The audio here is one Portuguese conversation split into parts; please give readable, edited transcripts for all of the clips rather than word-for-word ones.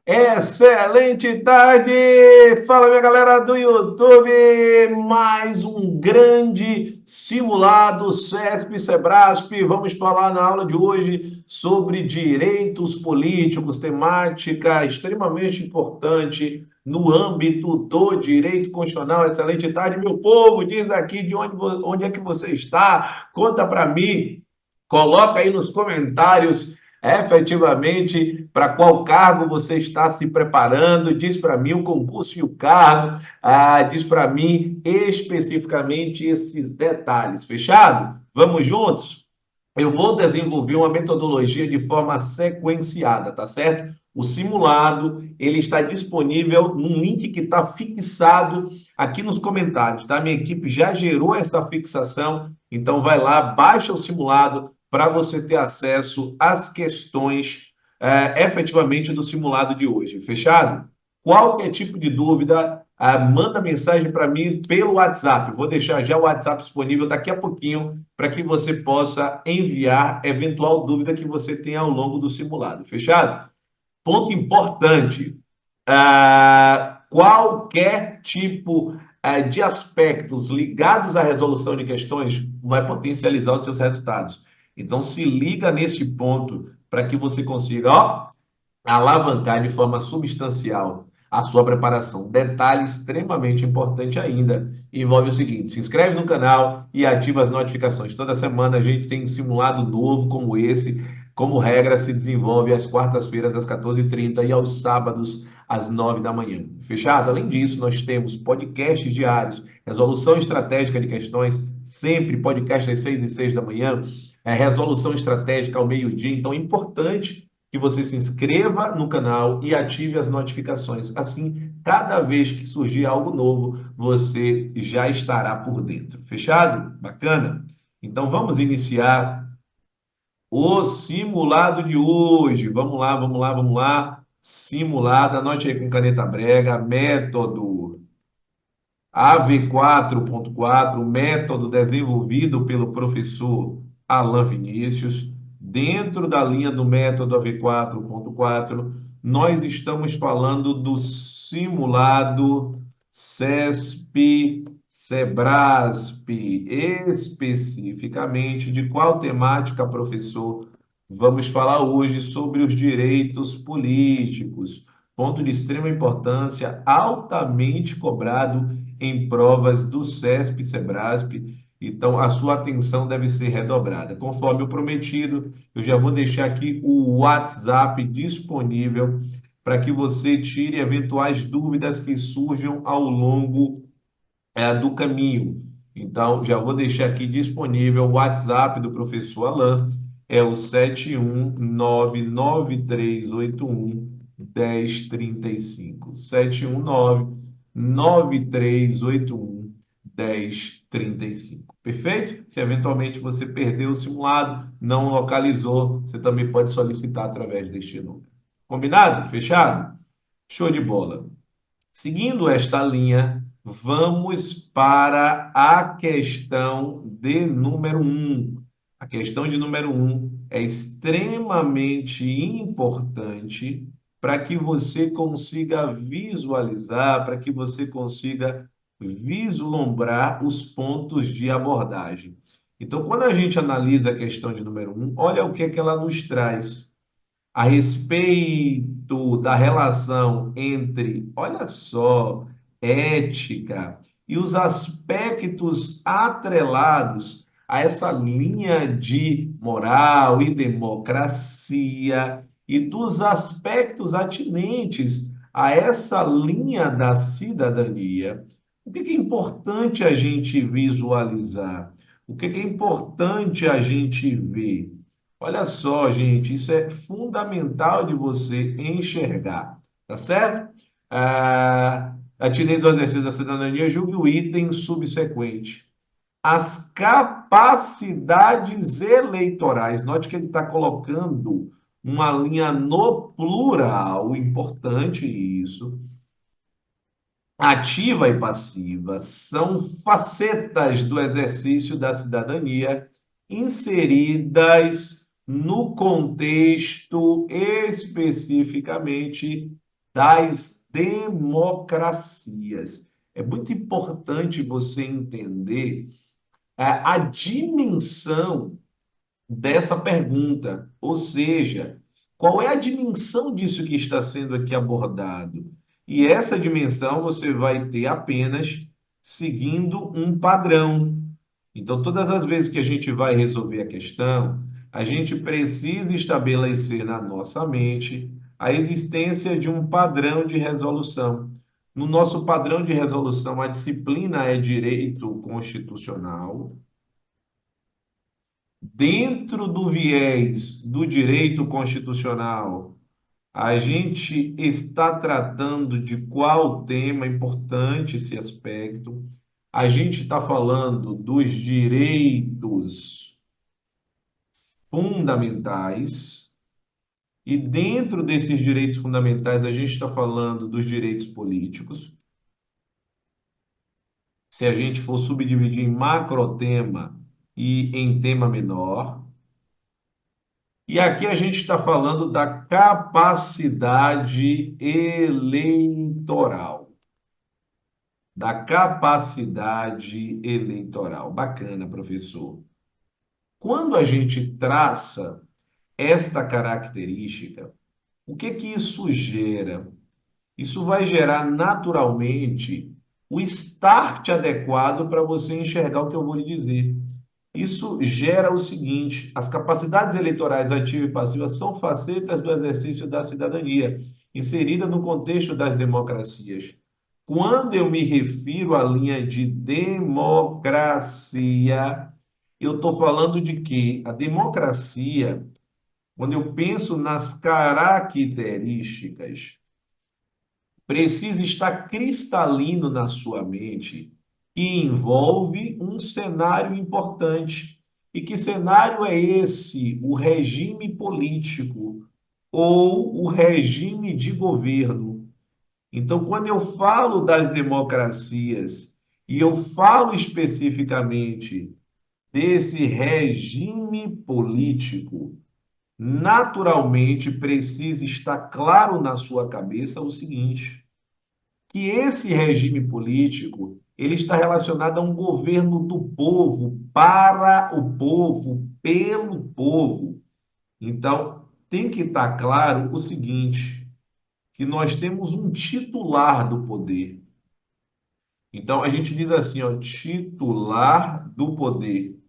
Excelente tarde! Fala, minha galera do YouTube! Mais um grande simulado CESP-SEBRASP. Vamos falar na aula de hoje sobre direitos políticos, temática extremamente importante no âmbito do direito constitucional. Excelente tarde, meu povo! Diz aqui de onde é que você está, conta para mim, coloca aí nos comentários efetivamente para qual cargo você está se preparando, diz para mim o concurso e o cargo, diz para mim especificamente esses detalhes. Fechado? Vamos juntos? Eu vou desenvolver uma metodologia de forma sequenciada, tá certo? O simulado, ele está disponível num link que está fixado aqui nos comentários, tá? Minha equipe já gerou essa fixação, então vai lá, baixa o simulado para você ter acesso às questões efetivamente do simulado de hoje. Fechado? Qualquer tipo de dúvida, manda mensagem para mim pelo WhatsApp. Vou deixar já o WhatsApp disponível daqui a pouquinho para que você possa enviar eventual dúvida que você tenha ao longo do simulado. Fechado? Ponto importante: qualquer tipo de aspectos ligados à resolução de questões vai potencializar os seus resultados. Então, se liga neste ponto para que você consiga, ó, alavancar de forma substancial a sua preparação. Detalhe extremamente importante ainda, envolve o seguinte: se inscreve no canal e ativa as notificações. Toda semana a gente tem um simulado novo como esse. Como regra, se desenvolve às quartas-feiras, às 14h30 e aos sábados, às 9 da manhã. Fechado? Além disso, nós temos podcasts diários, resolução estratégica de questões, sempre podcast às 6 e 6 da manhã, resolução estratégica ao meio-dia. Então, é importante que você se inscreva no canal e ative as notificações. Assim, cada vez que surgir algo novo, você já estará por dentro. Fechado? Bacana? Então vamos iniciar o simulado de hoje. Vamos lá, vamos lá, vamos lá. Simulado, anote aí com caneta brega, método AV4.4, método desenvolvido pelo professor Alain Vinícius. Dentro da linha do método AV4.4, nós estamos falando do simulado CESP-SEBRASP, especificamente de qual temática, professor? Vamos falar hoje sobre os direitos políticos, ponto de extrema importância, altamente cobrado em provas do CESP e SEBRASP. Então, a sua atenção deve ser redobrada. Conforme o prometido, eu já vou deixar aqui o WhatsApp disponível para que você tire eventuais dúvidas que surjam ao longo do caminho. Então, já vou deixar aqui disponível o WhatsApp do professor Alain, é o 71993811035. 71993811035. Perfeito? Se eventualmente você perdeu o simulado, não localizou, você também pode solicitar através deste número. Combinado? Fechado? Show de bola. Seguindo esta linha, vamos para a questão de número um. A questão de número um é extremamente importante para que você consiga visualizar, para que você consiga vislumbrar os pontos de abordagem. Então, quando a gente analisa a questão de número um, olha o que é que ela nos traz a respeito da relação entre, olha só, ética e os aspectos atrelados a essa linha de moral e democracia e dos aspectos atinentes a essa linha da cidadania. O que é importante a gente visualizar? O que é importante a gente ver? Olha só, gente, isso é fundamental de você enxergar, tá certo? Atinentes ao exercício da cidadania, julgue o item subsequente. As capacidades eleitorais. Note que ele está colocando uma linha no plural, importante isso. Ativa e passiva são facetas do exercício da cidadania inseridas no contexto especificamente das democracias. É muito importante você entender a dimensão dessa pergunta, ou seja, qual é a dimensão disso que está sendo aqui abordado? E essa dimensão você vai ter apenas seguindo um padrão. Então, todas as vezes que a gente vai resolver a questão, a gente precisa estabelecer na nossa mente a existência de um padrão de resolução. No nosso padrão de resolução, a disciplina é direito constitucional. Dentro do viés do direito constitucional, a gente está tratando de qual tema importante esse aspecto? A gente está falando dos direitos fundamentais, e dentro desses direitos fundamentais, a gente está falando dos direitos políticos. Se a gente for subdividir em macrotema e em tema menor. E aqui a gente está falando da capacidade eleitoral. Da capacidade eleitoral. Bacana, professor. Quando a gente traça esta característica, o que que isso gera? Isso vai gerar naturalmente o start adequado para você enxergar o que eu vou lhe dizer. Isso gera o seguinte: as capacidades eleitorais ativa e passiva são facetas do exercício da cidadania, inserida no contexto das democracias. Quando eu me refiro à linha de democracia, eu estou falando de que a democracia, quando eu penso nas características, precisa estar cristalino na sua mente que envolve um cenário importante. E que cenário é esse? O regime político ou o regime de governo. Então, quando eu falo das democracias e eu falo especificamente desse regime político, naturalmente precisa estar claro na sua cabeça o seguinte: que esse regime político ele está relacionado a um governo do povo, para o povo, pelo povo. Então, tem que estar claro o seguinte, que nós temos um titular do poder. Então, a gente diz assim, ó, titular do poder.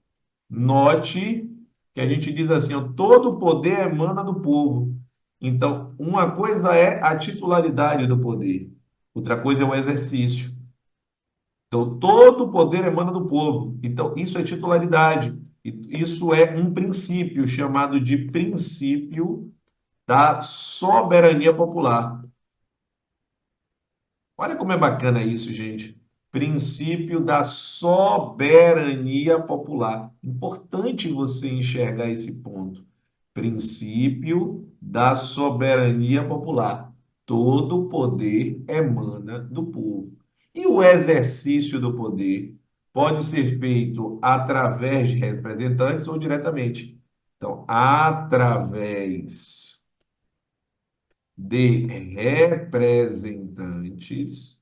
Note que a gente diz assim, ó, todo poder emana do povo. Então, uma coisa é a titularidade do poder, outra coisa é o exercício. Então, todo o poder emana do povo. Então, isso é titularidade. Isso é um princípio chamado de princípio da soberania popular. Olha como é bacana isso, gente. Princípio da soberania popular. Importante você enxergar esse ponto. Princípio da soberania popular. Todo poder emana do povo. E o exercício do poder pode ser feito através de representantes ou diretamente. Então, através de representantes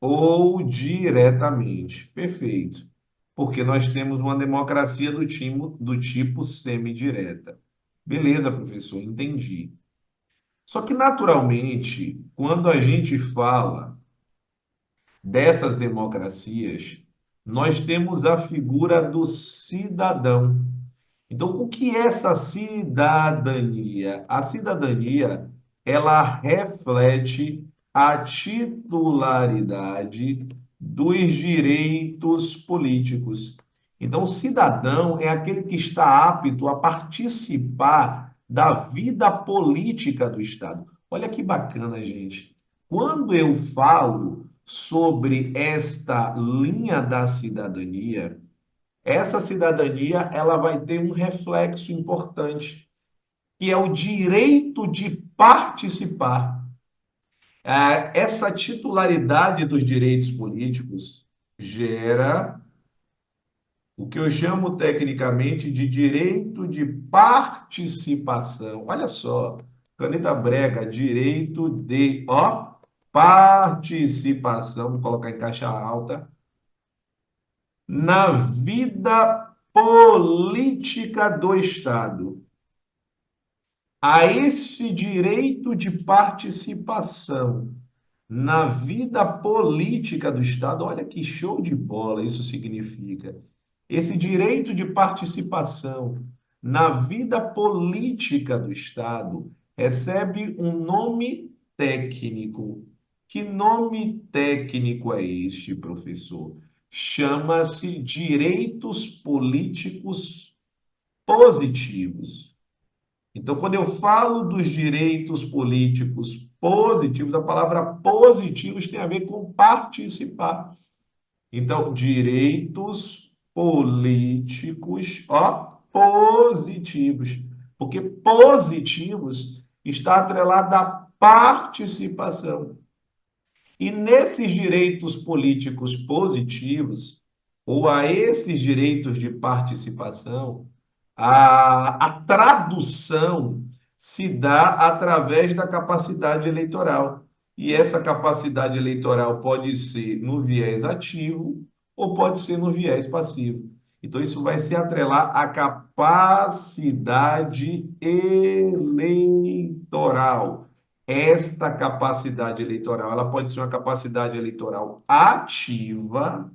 ou diretamente. Perfeito. Porque nós temos uma democracia do tipo semidireta. Beleza, professor, entendi. Só que, naturalmente, quando a gente fala dessas democracias, nós temos a figura do cidadão. Então, o que é essa cidadania? A cidadania, ela reflete a titularidade dos direitos políticos. Então, o cidadão é aquele que está apto a participar da vida política do Estado. Olha que bacana, gente. Quando eu falo sobre esta linha da cidadania, essa cidadania ela vai ter um reflexo importante, que é o direito de participar. Essa titularidade dos direitos políticos gera o que eu chamo tecnicamente de direito de participação. Olha só, Caneta Brega, direito de, ó, participação, vou colocar em caixa alta, na vida política do Estado. A esse direito de participação na vida política do Estado, olha que show de bola isso significa. Esse direito de participação na vida política do Estado recebe um nome técnico. Que nome técnico é este, professor? Chama-se direitos políticos positivos. Então, quando eu falo dos direitos políticos positivos, a palavra positivos tem a ver com participar. Então, direitos políticos, ó, positivos. Porque positivos está atrelado à participação. E nesses direitos políticos positivos, ou a esses direitos de participação, a tradução se dá através da capacidade eleitoral. E essa capacidade eleitoral pode ser no viés ativo ou pode ser no viés passivo. Então, isso vai se atrelar à capacidade eleitoral. Esta capacidade eleitoral, ela pode ser uma capacidade eleitoral ativa,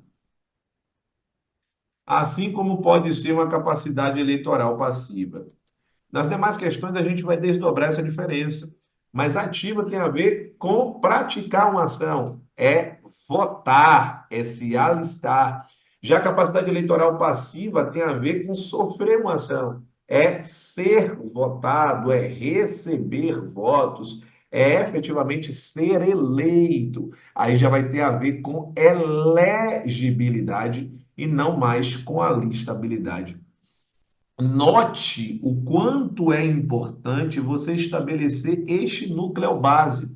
assim como pode ser uma capacidade eleitoral passiva. Nas demais questões, a gente vai desdobrar essa diferença. Mas ativa tem a ver com praticar uma ação, é votar, é se alistar. Já a capacidade eleitoral passiva tem a ver com sofrer uma ação, é ser votado, é receber votos, é efetivamente ser eleito. Aí já vai ter a ver com elegibilidade e não mais com a listabilidade. Note o quanto é importante você estabelecer este núcleo base,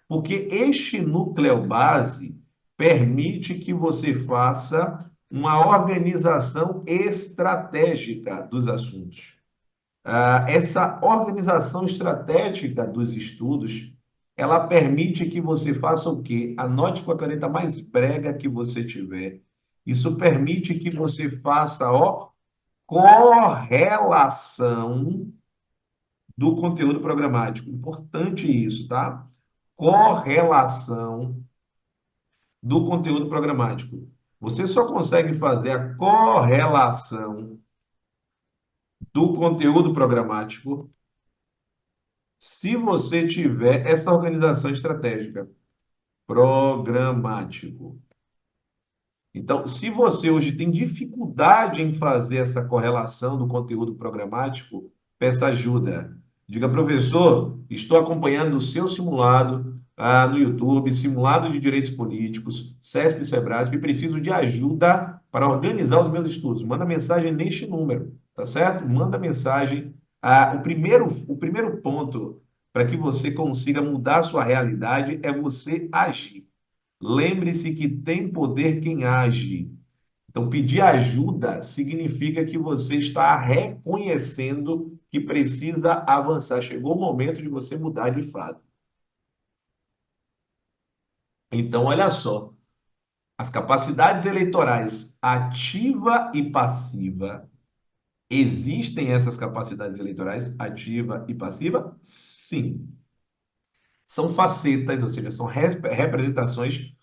porque este núcleo base permite que você faça uma organização estratégica dos assuntos. Essa organização estratégica dos estudos, ela permite que você faça o quê? Anote com a caneta mais brega que você tiver. Isso permite que você faça, ó, correlação do conteúdo programático. Importante isso, tá? Correlação do conteúdo programático. Você só consegue fazer a correlação do conteúdo programático se você tiver essa organização estratégica. Programático. Então, se você hoje tem dificuldade em fazer essa correlação do conteúdo programático, peça ajuda. Diga, professor, estou acompanhando o seu simulado no YouTube, simulado de direitos políticos, CESP e Sebrasp, e preciso de ajuda para organizar os meus estudos. Manda mensagem neste número, tá certo? Manda mensagem. O primeiro ponto para que você consiga mudar a sua realidade é você agir. Lembre-se que tem poder quem age. Então, pedir ajuda significa que você está reconhecendo que precisa avançar. Chegou o momento de você mudar de fase. Então, olha só. As capacidades eleitorais ativa e passiva. Existem essas capacidades eleitorais ativa e passiva? Sim. São facetas, ou seja, são representações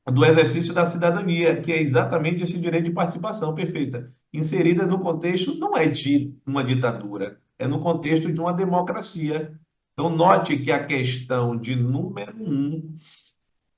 do exercício da cidadania, que é exatamente esse direito de participação perfeita, inseridas no contexto não é de uma ditadura, é no contexto de uma democracia. Então, note que a questão de número um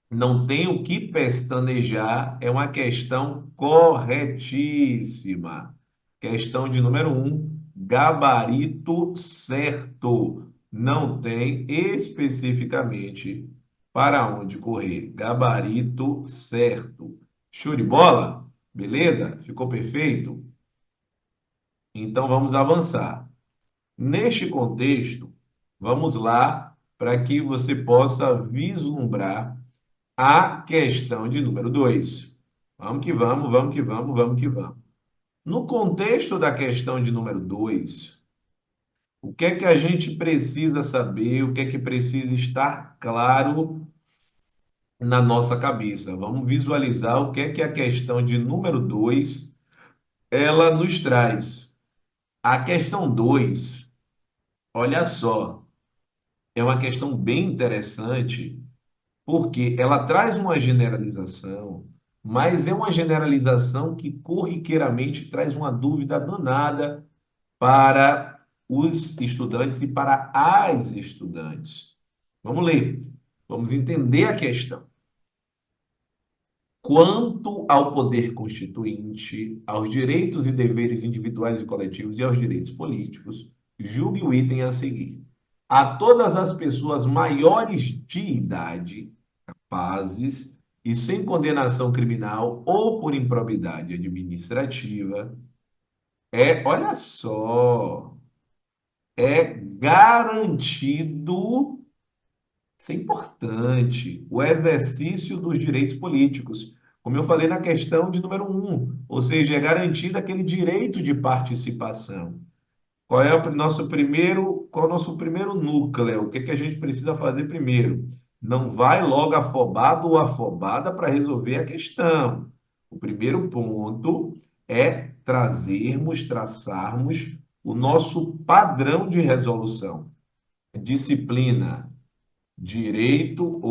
não tem o que pestanejar, é uma questão corretíssima. Questão de número um, gabarito certo. Não tem especificamente para onde correr. Gabarito certo. Show de bola? Beleza? Ficou perfeito? Então vamos avançar. Neste contexto, vamos lá para que você possa vislumbrar a questão de número 2. Vamos que vamos, vamos que vamos, vamos que vamos. No contexto da questão de número 2, O que é que a gente precisa saber? O que é que precisa estar claro na nossa cabeça? Vamos visualizar o que é a questão de número 2 ela nos traz. A questão 2, olha só, é uma questão bem interessante, porque ela traz uma generalização, mas é uma generalização que corriqueiramente traz uma dúvida danada para os estudantes e para as estudantes. Vamos ler, vamos entender a questão. Quanto ao poder constituinte, aos direitos e deveres individuais e coletivos e aos direitos políticos, julgue o item a seguir. A todas as pessoas maiores de idade, capazes e sem condenação criminal ou por improbidade administrativa, olha só, é garantido, isso é importante, o exercício dos direitos políticos. Como eu falei na questão de número um, ou seja, é garantido aquele direito de participação. Qual é o nosso primeiro núcleo? O que que a gente precisa fazer primeiro? Não vai logo afobado ou afobada para resolver a questão. O primeiro ponto é traçarmos o nosso padrão de resolução. Disciplina, direito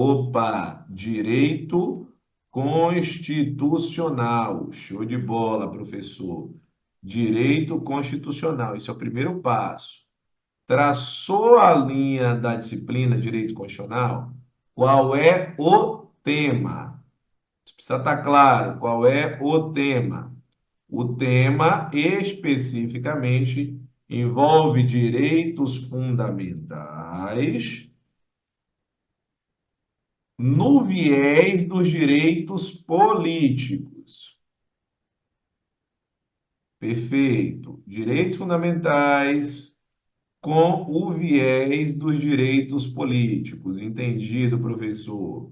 constitucional. Show de bola, professor. Direito constitucional, esse é o primeiro passo. Traçou a linha da disciplina Direito Constitucional? Qual é o tema? Precisa estar claro qual é o tema. O tema especificamente envolve direitos fundamentais no viés dos direitos políticos. Perfeito. Direitos fundamentais com o viés dos direitos políticos. Entendido, professor?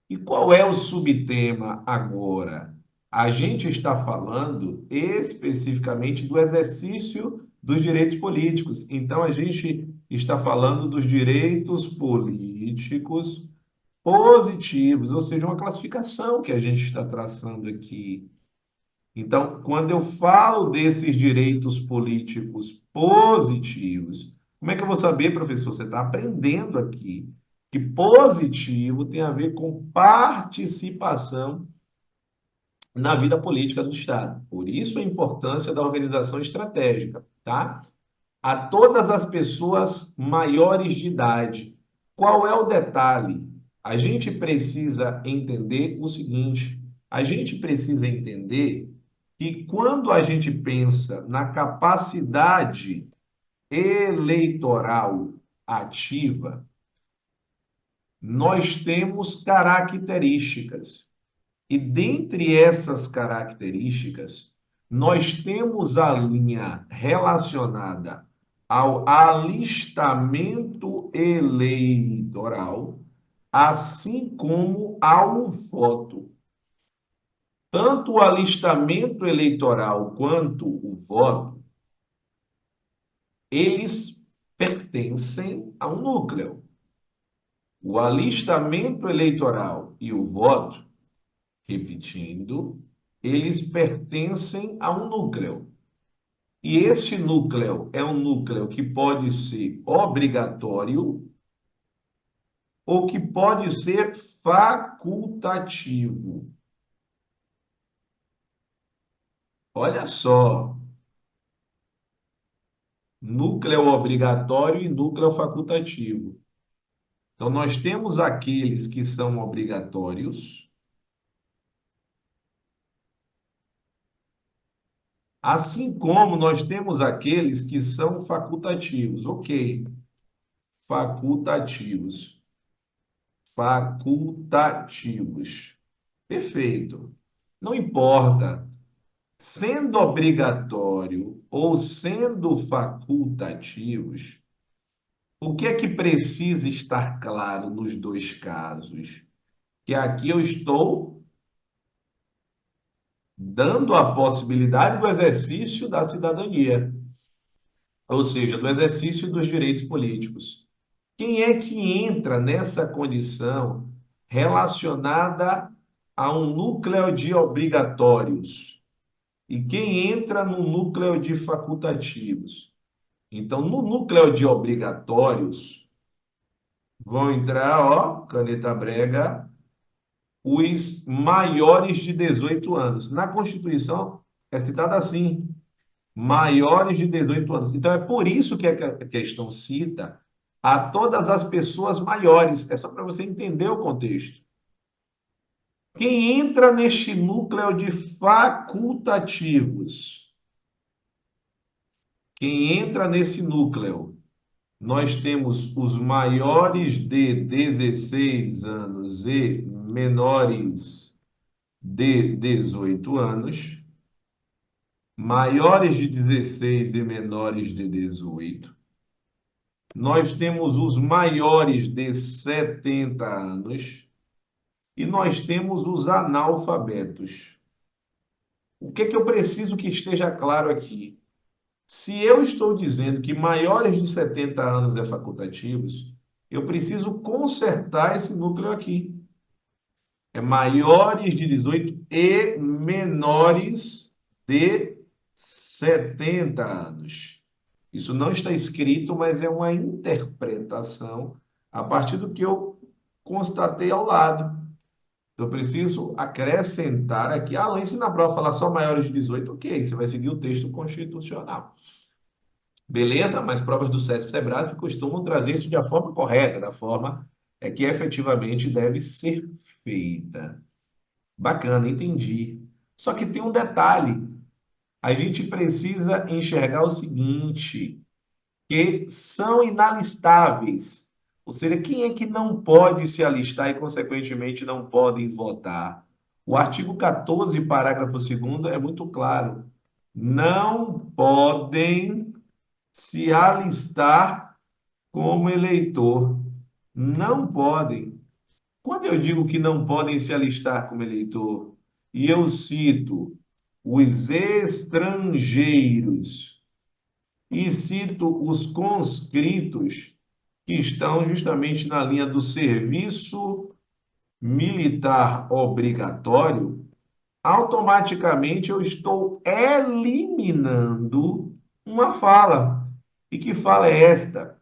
E qual é o subtema agora? A gente está falando especificamente do exercício dos direitos políticos. Então, a gente está falando dos direitos políticos positivos, ou seja, uma classificação que a gente está traçando aqui. Então, quando eu falo desses direitos políticos positivos, como é que eu vou saber, professor? Você está aprendendo aqui que positivo tem a ver com participação na vida política do Estado. Por isso a importância da organização estratégica, tá? A todas as pessoas maiores de idade. Qual é o detalhe? A gente precisa entender o seguinte: a gente precisa entender que quando a gente pensa na capacidade eleitoral ativa, nós temos características. E dentre essas características, nós temos a linha relacionada ao alistamento eleitoral, assim como ao voto. Tanto o alistamento eleitoral quanto o voto, eles pertencem a um núcleo. O alistamento eleitoral e o voto, repetindo, eles pertencem a um núcleo. E este núcleo é um núcleo que pode ser obrigatório ou que pode ser facultativo. Olha só, núcleo obrigatório e núcleo facultativo. Então, nós temos aqueles que são obrigatórios, assim como nós temos aqueles que são facultativos. Ok, facultativos. Facultativos. Perfeito. Não importa, sendo obrigatório ou sendo facultativos, o que é que precisa estar claro nos dois casos? Que aqui eu estou dando a possibilidade do exercício da cidadania, ou seja, do exercício dos direitos políticos. Quem é que entra nessa condição relacionada a um núcleo de obrigatórios? E quem entra no núcleo de facultativos? Então, no núcleo de obrigatórios, vão entrar, ó, caneta brega, os maiores de 18 anos. Na Constituição é citado assim, maiores de 18 anos. Então, é por isso que a questão cita a todas as pessoas maiores. É só para você entender o contexto. Quem entra neste núcleo de facultativos? Quem entra nesse núcleo? Nós temos os maiores de 16 anos e menores de 18 anos, maiores de 16 e menores de 18. Nós temos os maiores de 70 anos e nós temos os analfabetos. O que é que eu preciso que esteja claro aqui? Se eu estou dizendo que maiores de 70 anos é facultativos, eu preciso consertar esse núcleo aqui. É maiores de 18 e menores de 70 anos. Isso não está escrito, mas é uma interpretação a partir do que eu constatei ao lado. Eu preciso acrescentar aqui, além se na prova falar só maiores de 18, ok, você vai seguir o texto constitucional. Beleza? Mas provas do CESP-SEBRASP costumam trazer isso de a forma correta, da forma que efetivamente deve ser feita. Bacana, entendi. Só que tem um detalhe. A gente precisa enxergar o seguinte, que são inalistáveis. Ou seja, quem é que não pode se alistar e, consequentemente, não podem votar? O artigo 14, parágrafo 2º, é muito claro. Não podem se alistar como eleitor. Não podem. Quando eu digo que não podem se alistar como eleitor, e eu cito os estrangeiros e cito os conscritos, que estão justamente na linha do serviço militar obrigatório, automaticamente eu estou eliminando uma fala. E que fala é esta?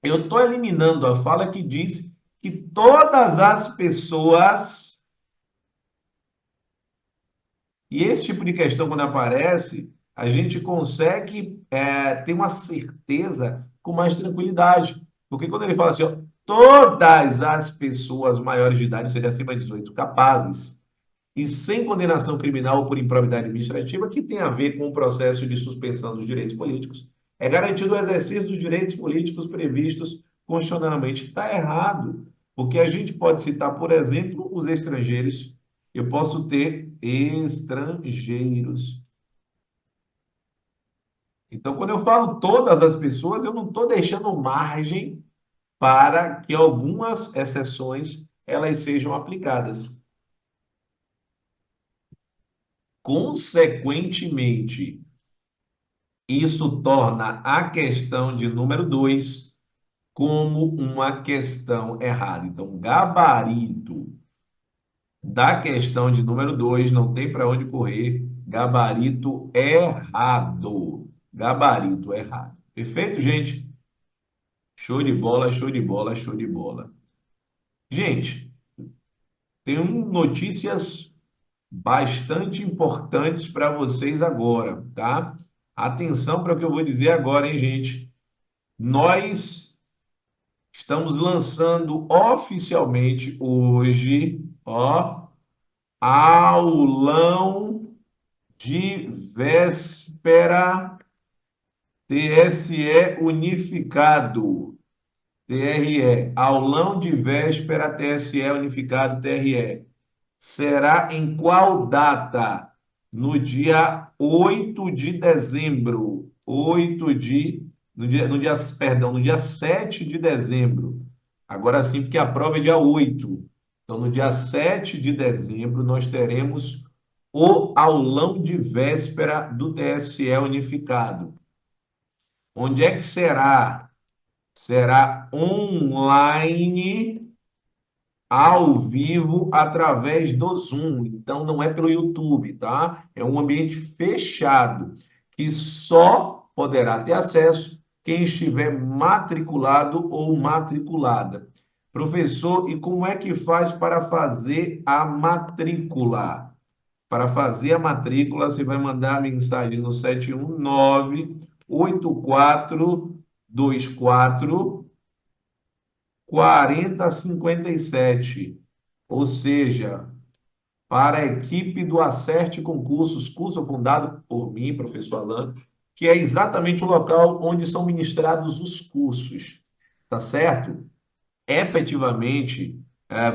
Eu estou eliminando a fala que diz que todas as pessoas, e esse tipo de questão, quando aparece, a gente consegue ter uma certeza com mais tranquilidade. Porque quando ele fala assim, ó, todas as pessoas maiores de idade, ou seja, acima de 18, capazes, e sem condenação criminal ou por improbidade administrativa, que tem a ver com o processo de suspensão dos direitos políticos, é garantido o exercício dos direitos políticos previstos constitucionalmente. Está errado, porque a gente pode citar, por exemplo, os estrangeiros. Eu posso ter estrangeiros. Então, quando eu falo todas as pessoas, eu não estou deixando margem para que algumas exceções elas sejam aplicadas. Consequentemente, isso torna a questão de número 2 como uma questão errada. Então, gabarito da questão de número 2 não tem para onde correr. Gabarito errado. Gabarito errado. Perfeito, gente? Show de bola, show de bola, show de bola. Gente, tenho notícias bastante importantes para vocês agora, tá? Atenção para o que eu vou dizer agora, hein, gente? Nós estamos lançando oficialmente hoje, ó, aulão de véspera TSE unificado. TRE, aulão de véspera TSE unificado TRE. Será em qual data? No dia 8 de dezembro. 8 de. No dia 7 de dezembro. Agora sim, porque a prova é dia 8. Então, no dia 7 de dezembro, nós teremos o aulão de véspera do TSE unificado. Onde é que será? Será online, ao vivo, através do Zoom. Então, não é pelo YouTube, tá? É um ambiente fechado, que só poderá ter acesso quem estiver matriculado ou matriculada. Professor, e como é que faz para fazer a matrícula? Para fazer a matrícula, você vai mandar a mensagem no 719-8424 4057, ou seja, para a equipe do Acerte Concursos, curso fundado por mim, professor Alan, que é exatamente o local onde são ministrados os cursos, tá certo? Efetivamente,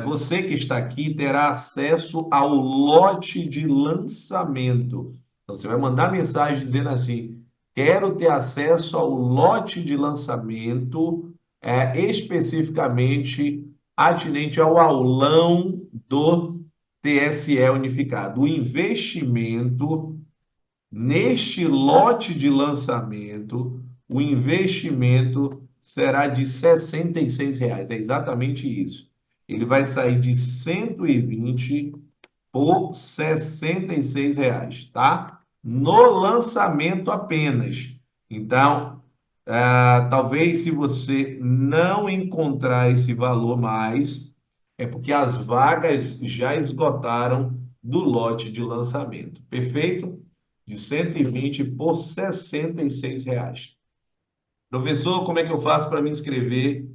você que está aqui terá acesso ao lote de lançamento. Então, você vai mandar mensagem dizendo assim: quero ter acesso ao lote de lançamento, especificamente atinente ao aulão do TSE unificado. O investimento neste lote de lançamento, o investimento será de R$ 66. É exatamente isso. Ele vai sair de 120 por R$ 66, tá? No lançamento apenas. Então, talvez se você não encontrar esse valor mais, é porque as vagas já esgotaram do lote de lançamento. Perfeito? De 120 por R$ 66. Professor, como é que eu faço para me inscrever?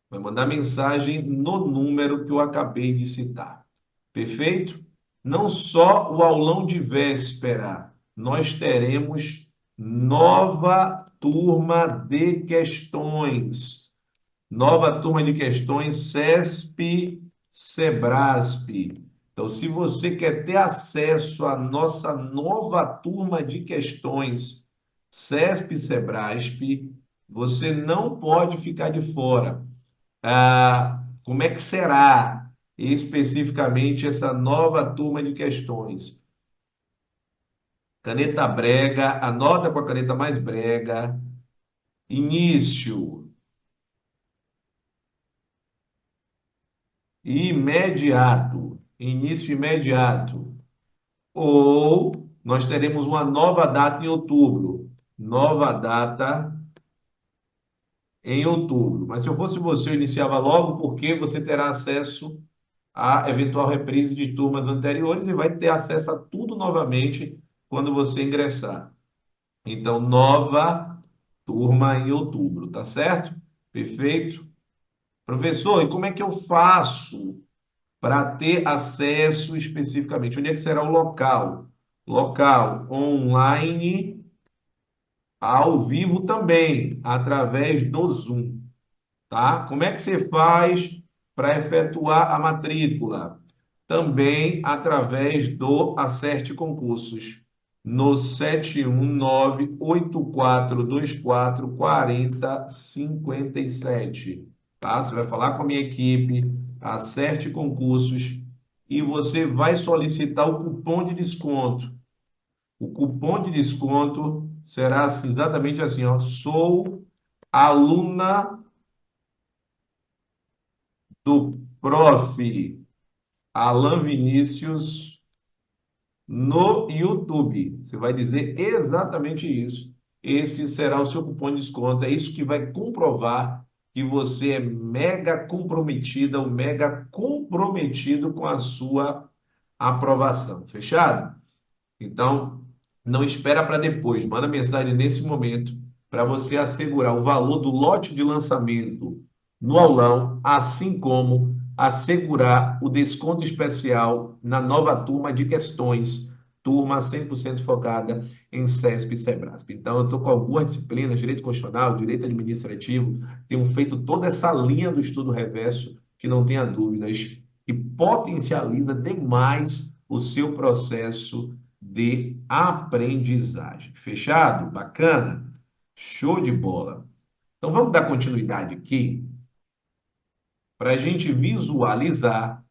Vai mandar mensagem no número que eu acabei de citar. Perfeito? Não só o aulão de véspera, nós teremos nova turma de questões. Nova turma de questões CESP, SEBRASP. Então, se você quer ter acesso à nossa nova turma de questões CESP, SEBRASP, você não pode ficar de fora. Como é que será especificamente essa nova turma de questões? Caneta brega, anota com a caneta mais brega. Início imediato. Início imediato. Ou nós teremos uma nova data em outubro. Nova data em outubro. Mas se eu fosse você, eu iniciava logo, porque você terá acesso à eventual reprise de turmas anteriores e vai ter acesso a tudo novamente quando você ingressar. Então, nova turma em outubro, tá certo? Perfeito? Professor, e como é que eu faço para ter acesso especificamente? Onde é que será o local? Local online, ao vivo também, através do Zoom, tá? Como é que você faz para efetuar a matrícula? Também através do Acerte Concursos, no 719-8424-4057, tá? Você vai falar com a minha equipe, Acerte Concursos, e você vai solicitar o cupom de desconto. O cupom de desconto será assim, exatamente assim, ó: sou aluna do Prof. Alan Vinícius no YouTube. Você vai dizer exatamente isso. Esse será o seu cupom de desconto. É isso que vai comprovar que você é mega comprometida ou mega comprometido com a sua aprovação. Fechado? Então, não espera para depois. Manda mensagem nesse momento para você assegurar o valor do lote de lançamento no aulão, assim como assegurar o desconto especial na nova turma de questões, turma 100% focada em CESP e SEBRASP. Então, eu estou com algumas disciplinas, direito constitucional, direito administrativo, tenho feito toda essa linha do estudo reverso, que não tenha dúvidas, que potencializa demais o seu processo de aprendizagem. Fechado? Bacana? Show de bola. Então, vamos dar continuidade aqui para a gente visualizar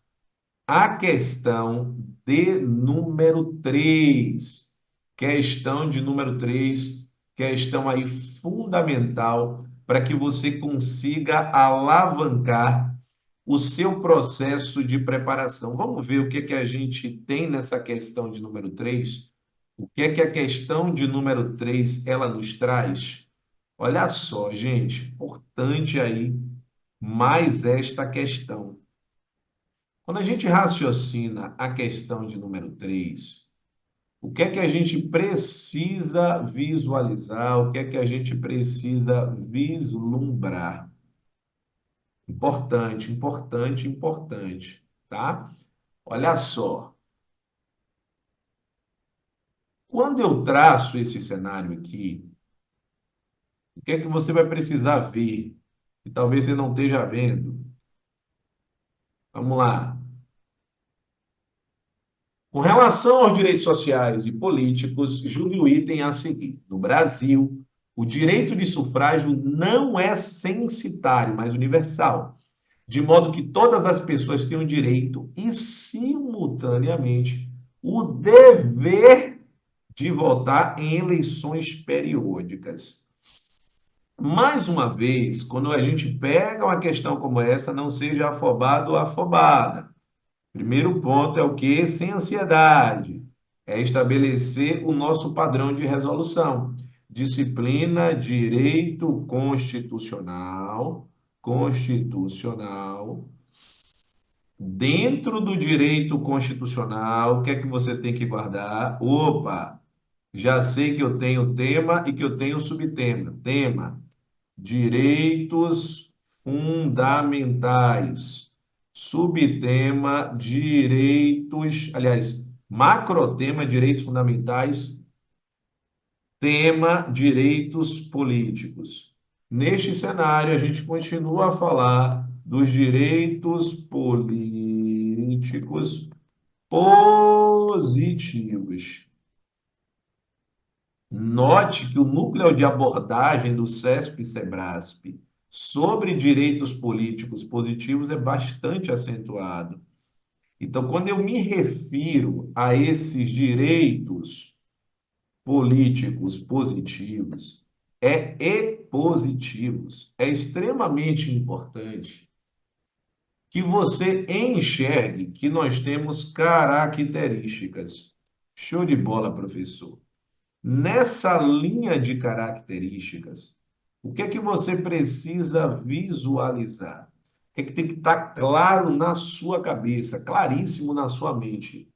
a questão de número 3. Questão de número 3, questão aí fundamental para que você consiga alavancar o seu processo de preparação. Vamos ver o que é que a gente tem nessa questão de número 3. O que é que a questão de número 3 ela nos traz? Olha só, gente, importante aí mais esta questão. Quando a gente raciocina a questão de número 3, o que é que a gente precisa visualizar? O que é que a gente precisa vislumbrar? Importante, importante, importante, tá? Olha só. Quando eu traço esse cenário aqui, o que é que você vai precisar ver? Que talvez você não esteja vendo. Vamos lá. Com relação aos direitos sociais e políticos, julgue o item a seguir. No Brasil, o direito de sufrágio não é censitário, mas universal, de modo que todas as pessoas têm o direito e, simultaneamente, o dever de votar em eleições periódicas. Mais uma vez, quando a gente pega uma questão como essa, não seja afobado ou afobada. Primeiro ponto é o que? Sem ansiedade. É estabelecer o nosso padrão de resolução. Disciplina, direito constitucional, constitucional. Dentro do direito constitucional, o que é que você tem que guardar? Opa, já sei que eu tenho tema e que eu tenho subtema. Tema, direitos fundamentais. Subtema, direitos, aliás, macrotema, direitos fundamentais. Tema, direitos políticos. Neste cenário, a gente continua a falar dos direitos políticos positivos. Note que o núcleo de abordagem do CESP e SEBRASP sobre direitos políticos positivos é bastante acentuado. Então, quando eu me refiro a esses direitos políticos positivos, e positivos, é extremamente importante que você enxergue que nós temos características. Show de bola, professor. Nessa linha de características, o que é que você precisa visualizar? O que é que tem que estar claro na sua cabeça, claríssimo na sua mente?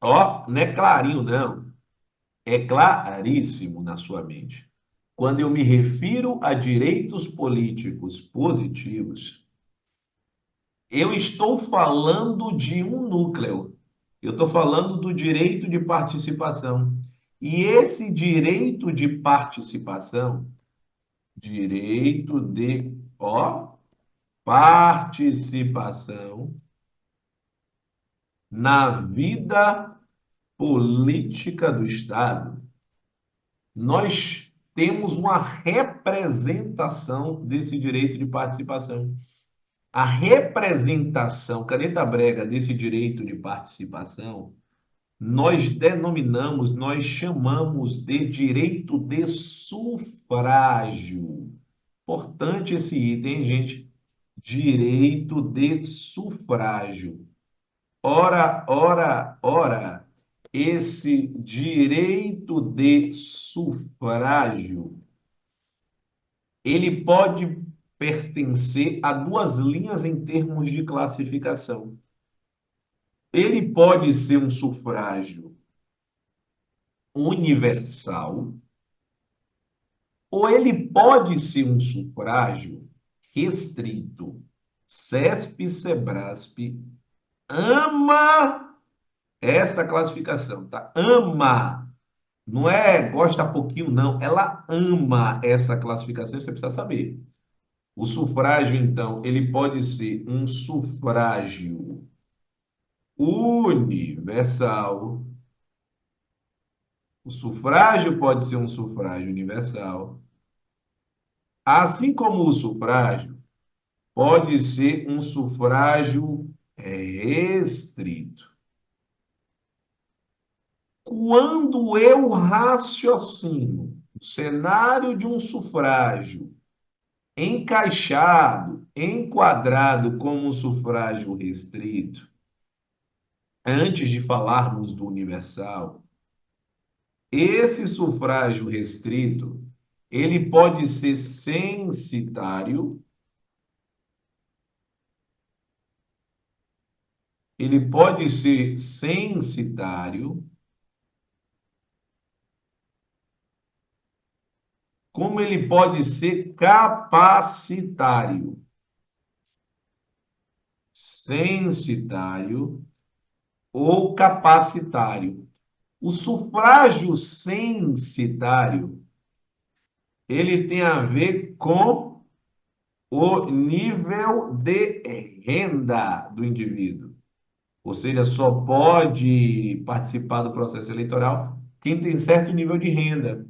Ó, não é clarinho, não. É claríssimo na sua mente. Quando eu me refiro a direitos políticos positivos, eu estou falando de um núcleo. Eu estou falando do direito de participação. E esse direito de participação, direito de, participação na vida política do Estado, nós temos uma representação desse direito de participação. A representação, caneta brega, desse direito de participação, nós denominamos, nós chamamos de direito de sufrágio. Importante esse item, hein, gente? Direito de sufrágio. Ora, ora, ora, esse direito de sufrágio, ele pode pertencer a duas linhas em termos de classificação. Ele pode ser um sufrágio universal, ou ele pode ser um sufrágio restrito. CESP e SEBRASP ama esta classificação, tá? Ama. Não é gosta pouquinho, não. Ela ama essa classificação, você precisa saber. O sufrágio, então, ele pode ser um sufrágio universal. O sufrágio pode ser um sufrágio universal. Assim como o sufrágio pode ser um sufrágio restrito. Quando eu raciocino o cenário de um sufrágio encaixado, enquadrado como um sufrágio restrito, antes de falarmos do universal, esse sufrágio restrito, ele pode ser censitário, ele pode ser censitário, como ele pode ser capacitário. Censitário ou capacitário. O sufrágio censitário, ele tem a ver com o nível de renda do indivíduo. Ou seja, só pode participar do processo eleitoral quem tem certo nível de renda.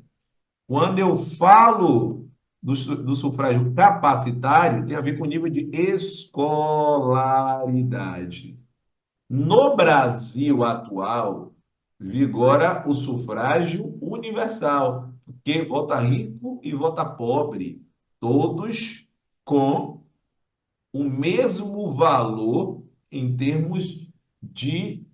Quando eu falo do sufrágio capacitário, tem a ver com o nível de escolaridade. No Brasil atual, vigora o sufrágio universal, porque vota rico e vota pobre, todos com o mesmo valor em termos de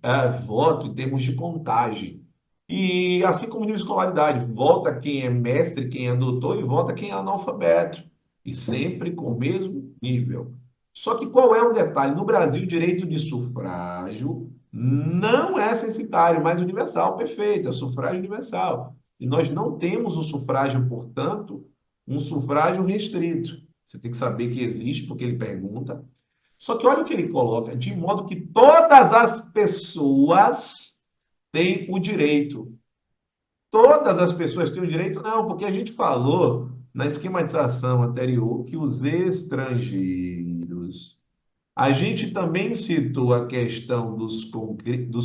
voto, em termos de contagem. E assim como nível de escolaridade, vota quem é mestre, quem é doutor, e vota quem é analfabeto. E sempre com o mesmo nível. Só que qual é o detalhe? No Brasil, o direito de sufrágio não é censitário, mas universal, perfeito, é sufrágio universal. E nós não temos o sufrágio, portanto, um sufrágio restrito. Você tem que saber que existe, porque ele pergunta. Só que olha o que ele coloca, de modo que todas as pessoas têm o direito. Todas as pessoas têm o direito? Não, porque a gente falou na esquematização anterior que os estrangeiros. A gente também citou a questão dos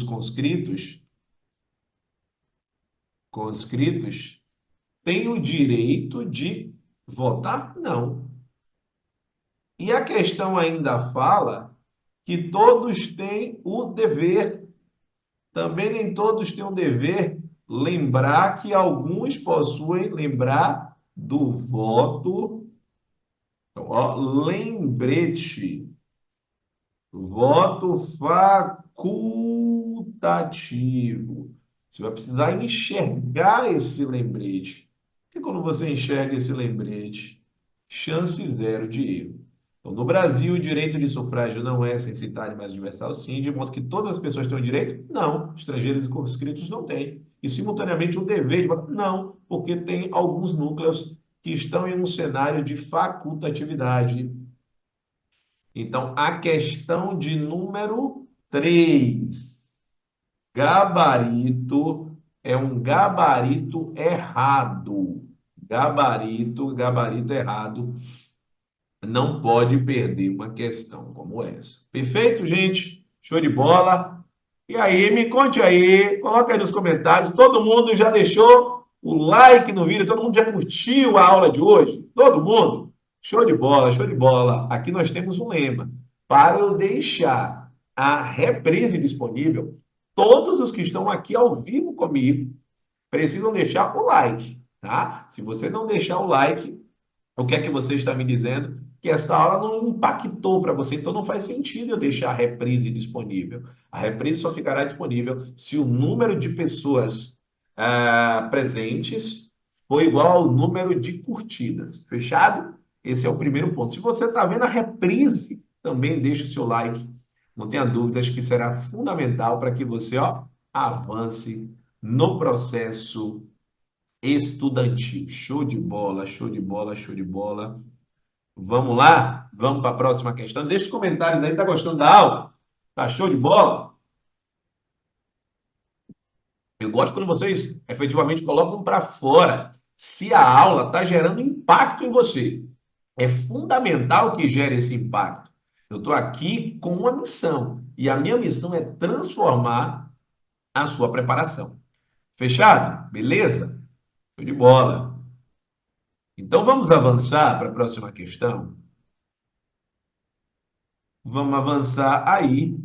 conscritos, têm o direito de votar? Não. E a questão ainda fala que todos têm o dever. Também nem todos têm o dever. Lembrar que alguns possuem lembrar do voto. Então, ó, lembrete. Voto facultativo. Você vai precisar enxergar esse lembrete. Porque quando você enxerga esse lembrete, chance zero de erro. Então, no Brasil, o direito de sufrágio não é censitário, mas universal, sim, de modo que todas as pessoas têm o direito? Não. Estrangeiros e conscritos não têm. E, simultaneamente, o dever de votar? Não, porque tem alguns núcleos que estão em um cenário de facultatividade. Então, a questão de número 3. Gabarito é um gabarito errado. Gabarito errado. Não pode perder uma questão como essa. Perfeito, gente? Show de bola. E aí, me conte aí, coloca aí nos comentários. Todo mundo já deixou o like no vídeo? Todo mundo já curtiu a aula de hoje? Todo mundo? Show de bola, show de bola. Aqui nós temos um lema. Para eu deixar a reprise disponível, todos os que estão aqui ao vivo comigo precisam deixar o like, tá? Se você não deixar o like, o que é que você está me dizendo? Que essa aula não impactou para você, então não faz sentido eu deixar a reprise disponível. A reprise só ficará disponível se o número de pessoas presentes for igual ao número de curtidas. Fechado? Esse é o primeiro ponto. Se você está vendo a reprise, também deixe o seu like. Não tenha dúvidas que será fundamental para que você avance no processo estudantil. Show de bola, show de bola, show de bola. Vamos lá? Vamos para a próxima questão. Deixa os comentários aí. Tá gostando da aula? Tá show de bola? Eu gosto quando vocês efetivamente colocam para fora se a aula está gerando impacto em você. É fundamental que gere esse impacto. Eu estou aqui com uma missão. E a minha missão é transformar a sua preparação. Fechado? Beleza? Show de bola. Então vamos avançar para a próxima questão. Vamos avançar aí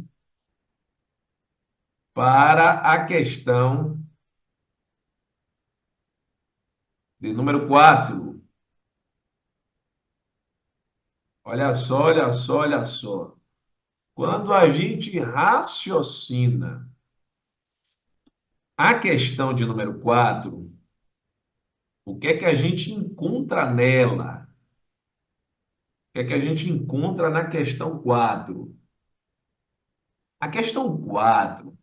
para a questão de número 4. Olha só, olha só, olha só. Quando a gente raciocina a questão de número 4, o que é que a gente encontra nela? O que é que a gente encontra na questão 4? A questão 4,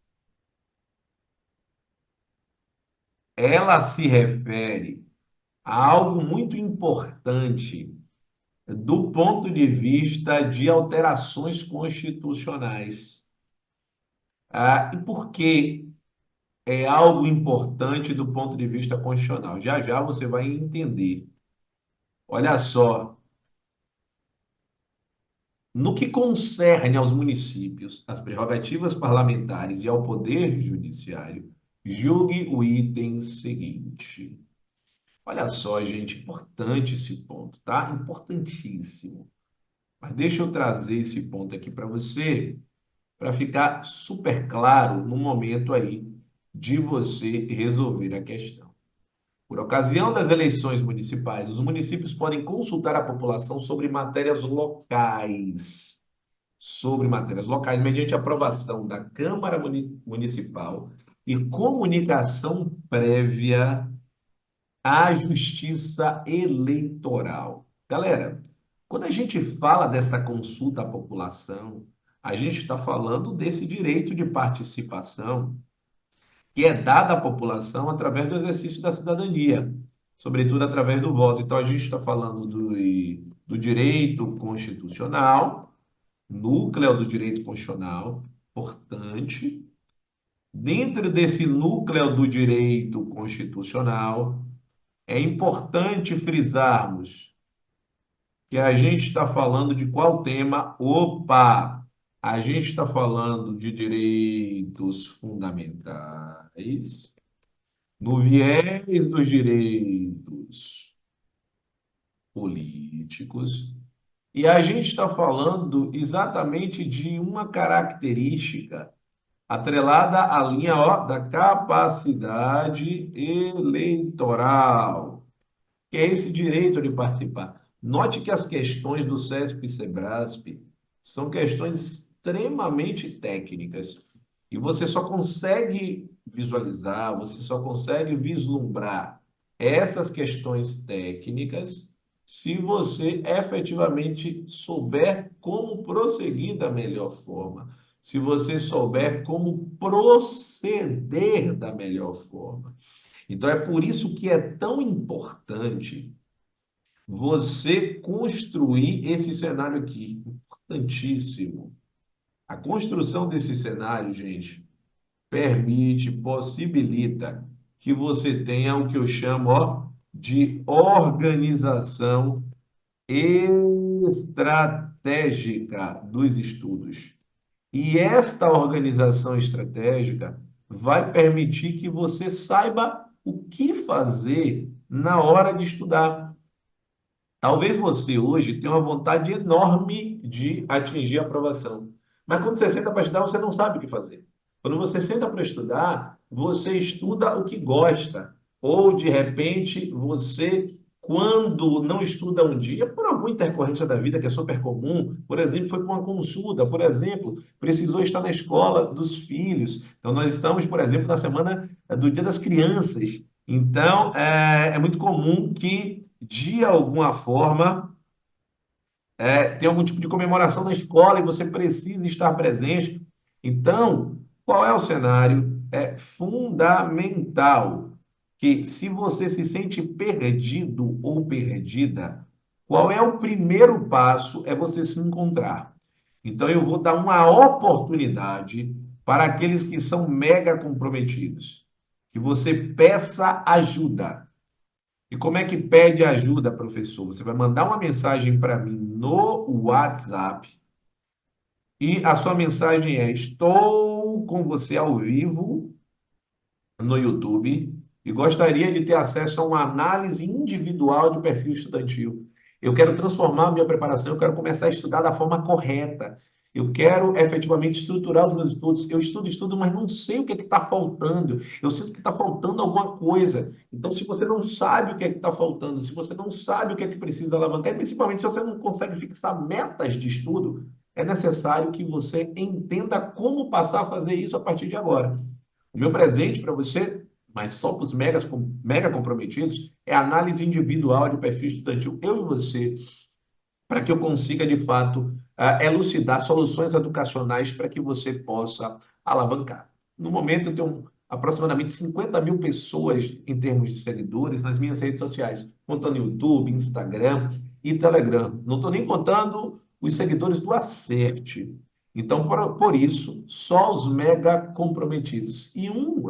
ela se refere a algo muito importante do ponto de vista de alterações constitucionais. E por que é algo importante do ponto de vista constitucional? Já já você vai entender. Olha só, no que concerne aos municípios, às prerrogativas parlamentares e ao poder judiciário, julgue o item seguinte. Olha só, gente, importante esse ponto, tá? Importantíssimo. Mas deixa eu trazer esse ponto aqui para você, para ficar super claro no momento aí de você resolver a questão. Por ocasião das eleições municipais, os municípios podem consultar a população sobre matérias locais, mediante aprovação da Câmara Municipal e comunicação prévia à Justiça Eleitoral. Galera, quando a gente fala dessa consulta à população, a gente está falando desse direito de participação que é dado à população através do exercício da cidadania, sobretudo através do voto. Então, a gente está falando do direito constitucional, núcleo do direito constitucional, importante. Dentro desse núcleo do direito constitucional, é importante frisarmos que a gente está falando de qual tema? Opa! A gente está falando de direitos fundamentais, no viés dos direitos políticos, e a gente está falando exatamente de uma característica atrelada à linha ó, da capacidade eleitoral, que é esse direito de participar. Note que as questões do CESP e SEBRASP são questões extremamente técnicas e você só consegue visualizar, você só consegue vislumbrar essas questões técnicas se você efetivamente souber como prosseguir da melhor forma, se você souber como proceder da melhor forma. Então, é por isso que é tão importante você construir esse cenário aqui. Importantíssimo. A construção desse cenário, gente, permite, possibilita que você tenha o que eu chamo ó, de organização estratégica dos estudos. E esta organização estratégica vai permitir que você saiba o que fazer na hora de estudar. Talvez você hoje tenha uma vontade enorme de atingir a aprovação, mas quando você senta para estudar, você não sabe o que fazer. Quando você senta para estudar, você estuda o que gosta, ou de repente você, quando não estuda um dia, por alguma intercorrência da vida que é super comum, por exemplo, foi para uma consulta, por exemplo, precisou estar na escola dos filhos. Então, nós estamos, por exemplo, na semana do Dia das Crianças. Então, é muito comum que de alguma forma, tem algum tipo de comemoração na escola e você precisa estar presente. Então, qual é o cenário? É fundamental que, se você se sente perdido ou perdida, qual é o primeiro passo? É você se encontrar. Então, eu vou dar uma oportunidade para aqueles que são mega comprometidos, que você peça ajuda. E como é que pede ajuda, professor? Você vai mandar uma mensagem para mim no WhatsApp e a sua mensagem é: estou com você ao vivo no YouTube e gostaria de ter acesso a uma análise individual de perfil estudantil. Eu quero transformar a minha preparação, eu quero começar a estudar da forma correta. Eu quero efetivamente estruturar os meus estudos. Eu estudo, mas não sei o que é que está faltando. Eu sinto que está faltando alguma coisa. Então, se você não sabe o que é que está faltando, se você não sabe o que é que precisa alavancar, e principalmente se você não consegue fixar metas de estudo, é necessário que você entenda como passar a fazer isso a partir de agora. O meu presente para você, mas só para os mega comprometidos, é a análise individual de perfil estudantil. Eu e você, para que eu consiga, de fato, elucidar soluções educacionais para que você possa alavancar. No momento, eu tenho aproximadamente 50 mil pessoas em termos de seguidores nas minhas redes sociais, contando YouTube, Instagram e Telegram. Não estou nem contando os seguidores do Acerte. Então, por isso, só os mega comprometidos. E um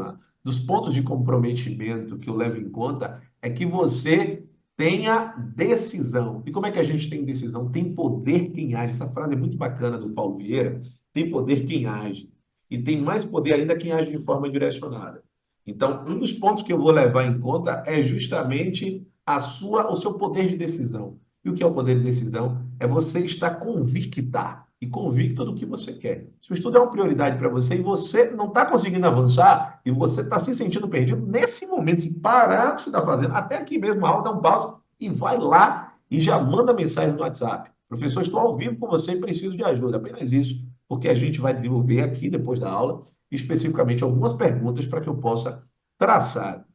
dos pontos de comprometimento que eu levo em conta é que você tenha decisão. E como é que a gente tem decisão? Tem poder quem age. Essa frase é muito bacana do Paulo Vieira. Tem poder quem age. E tem mais poder ainda quem age de forma direcionada. Então, um dos pontos que eu vou levar em conta é justamente o seu poder de decisão. E o que é o poder de decisão? É você estar convicta e convicto do que você quer. Se o estudo é uma prioridade para você e você não está conseguindo avançar e você está se sentindo perdido, nesse momento, se parar o que você está fazendo, até aqui mesmo a aula, dá um pause e vai lá e já manda mensagem no WhatsApp. Professor, estou ao vivo com você e preciso de ajuda. Apenas isso, porque a gente vai desenvolver aqui, depois da aula, especificamente algumas perguntas para que eu possa traçar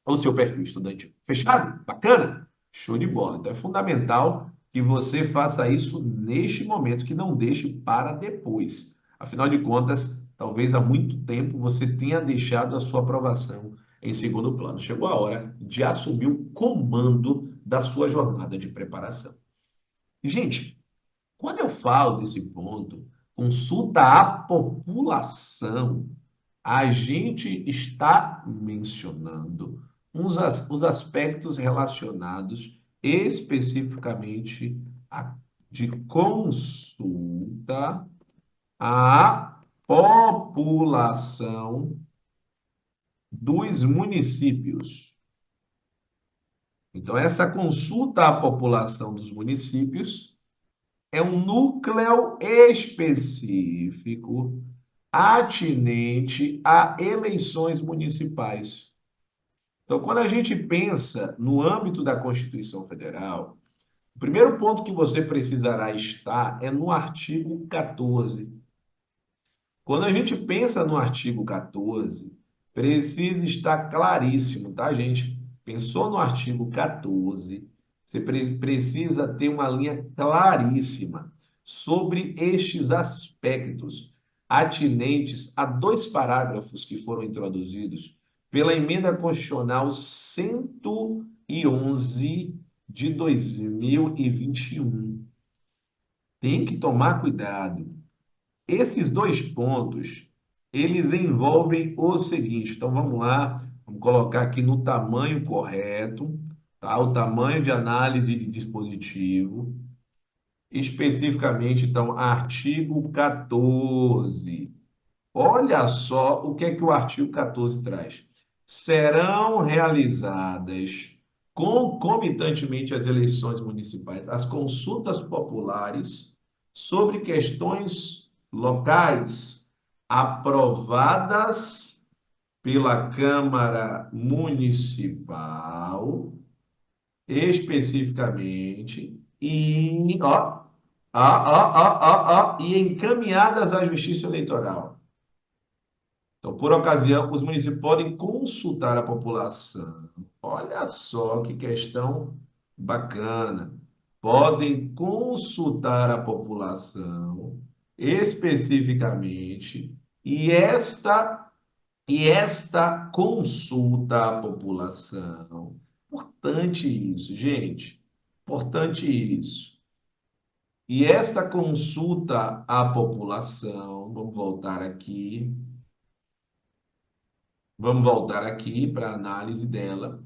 o seu perfil estudantil. Fechado? Bacana? Show de bola. Então é fundamental que você faça isso neste momento, que não deixe para depois. Afinal de contas, talvez há muito tempo você tenha deixado a sua aprovação em segundo plano. Chegou a hora de assumir o comando da sua jornada de preparação. Gente, quando eu falo desse ponto, consulta a população, a gente está mencionando os aspectos relacionados especificamente de consulta à população dos municípios. Então, essa consulta à população dos municípios é um núcleo específico atinente a eleições municipais. Então, quando a gente pensa no âmbito da Constituição Federal, o primeiro ponto que você precisará estar é no artigo 14. Quando a gente pensa no artigo 14, precisa estar claríssimo, tá, gente? Pensou no artigo 14, você precisa ter uma linha claríssima sobre estes aspectos atinentes a dois parágrafos que foram introduzidos pela Emenda Constitucional 111 de 2021. Tem que tomar cuidado. Esses dois pontos, eles envolvem o seguinte. Então, vamos lá, vamos colocar aqui no tamanho correto, tá? O tamanho de análise de dispositivo. Especificamente, então, artigo 14. Olha só o que é que o artigo 14 traz. Serão realizadas, concomitantemente às eleições municipais, as consultas populares sobre questões locais aprovadas pela Câmara Municipal, especificamente, e encaminhadas à Justiça Eleitoral. Então, por ocasião, os municípios podem consultar a população. Olha só que questão bacana. Podem consultar a população especificamente, e esta consulta à população. Importante isso, gente. Importante isso. E esta consulta à população, vamos voltar aqui para a análise dela.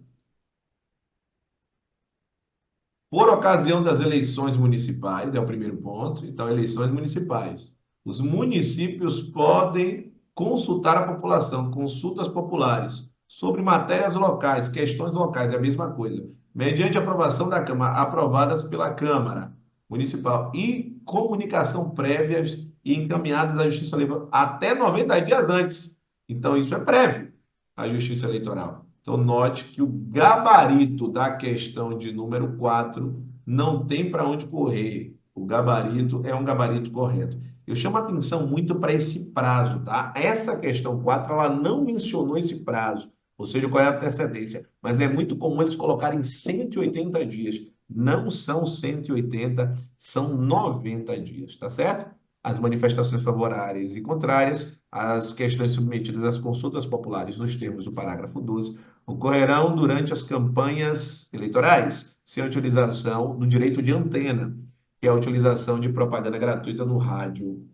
Por ocasião das eleições municipais, é o primeiro ponto. Então, eleições municipais. Os municípios podem consultar a população, consultas populares, sobre matérias locais, questões locais, é a mesma coisa, mediante aprovação da Câmara, aprovadas pela Câmara Municipal e comunicação prévia e encaminhadas à Justiça Eleitoral até 90 dias antes. Então, isso é prévio à Justiça Eleitoral. Então, note que o gabarito da questão de número 4 não tem para onde correr. O gabarito é um gabarito correto. Eu chamo a atenção muito para esse prazo, tá? Essa questão 4 ela não mencionou esse prazo, ou seja, qual é a antecedência, mas é muito comum eles colocarem 180 dias. Não são 180, são 90 dias, tá certo? As manifestações favoráveis e contrárias, as questões submetidas às consultas populares nos termos do parágrafo 12, ocorrerão durante as campanhas eleitorais, sem a utilização do direito de antena, que é a utilização de propaganda gratuita no rádio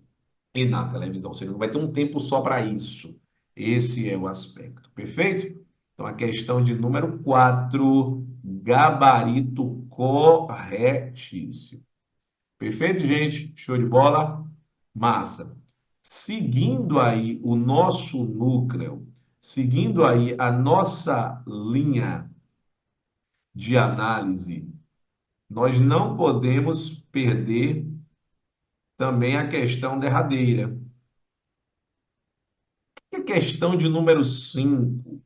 e na televisão. Ou seja, não vai ter um tempo só para isso. Esse é o aspecto. Perfeito? Então, a questão de número 4, gabarito corretíssimo. Perfeito, gente? Show de bola? Massa. Seguindo aí o nosso núcleo, seguindo aí a nossa linha de análise, nós não podemos perder também a questão derradeira. E a questão de número 5,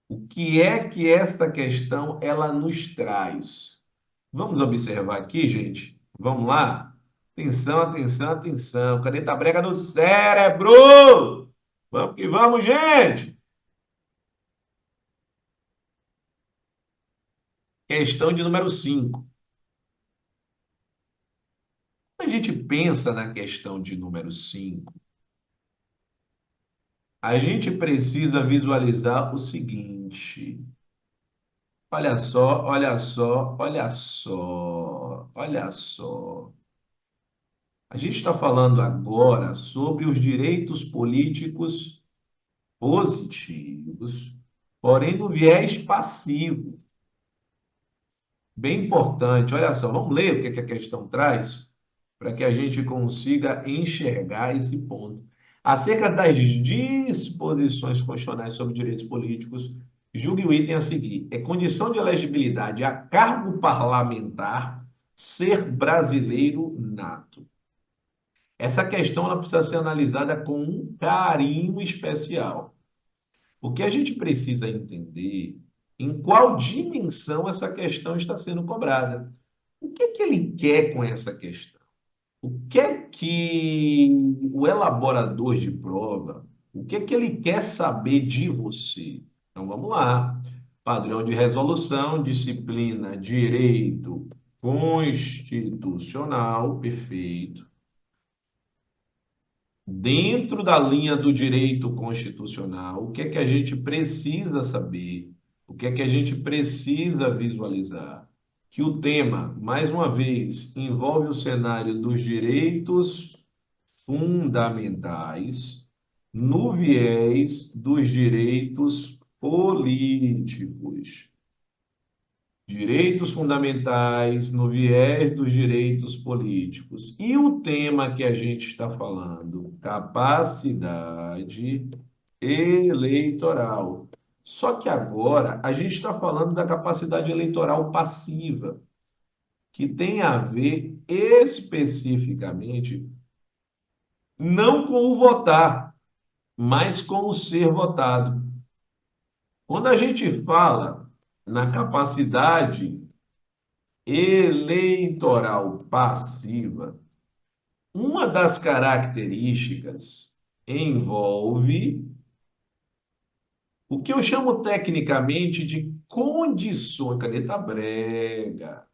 o que é que esta questão ela nos traz? Vamos observar aqui, gente? Vamos lá? Atenção, atenção, atenção. Caneta brega no cérebro! Vamos que vamos, gente! Questão de número 5. Quando a gente pensa na questão de número 5, a gente precisa visualizar o seguinte. Olha só, olha só, olha só, olha só. A gente está falando agora sobre os direitos políticos positivos, porém no viés passivo. Bem importante, olha só, vamos ler o que é que a questão traz, para que a gente consiga enxergar esse ponto. Acerca das disposições constitucionais sobre direitos políticos, julgue o item a seguir. É condição de elegibilidade a cargo parlamentar ser brasileiro nato. Essa questão ela precisa ser analisada com um carinho especial. O que a gente precisa entender em qual dimensão essa questão está sendo cobrada. O que é que ele quer com essa questão? O que é que o elaborador de prova, o que é que ele quer saber de você? Então vamos lá. Padrão de resolução, disciplina, direito constitucional, perfeito. Dentro da linha do direito constitucional, o que é que a gente precisa saber? O que é que a gente precisa visualizar? Que o tema, mais uma vez, envolve o cenário dos direitos fundamentais no viés dos direitos políticos. Direitos fundamentais no viés dos direitos políticos. E o tema que a gente está falando, capacidade eleitoral. Só que agora a gente está falando da capacidade eleitoral passiva, que tem a ver especificamente não com o votar, mas com o ser votado. Quando a gente fala na capacidade eleitoral passiva, uma das características envolve o que eu chamo tecnicamente de condições, caneta brega,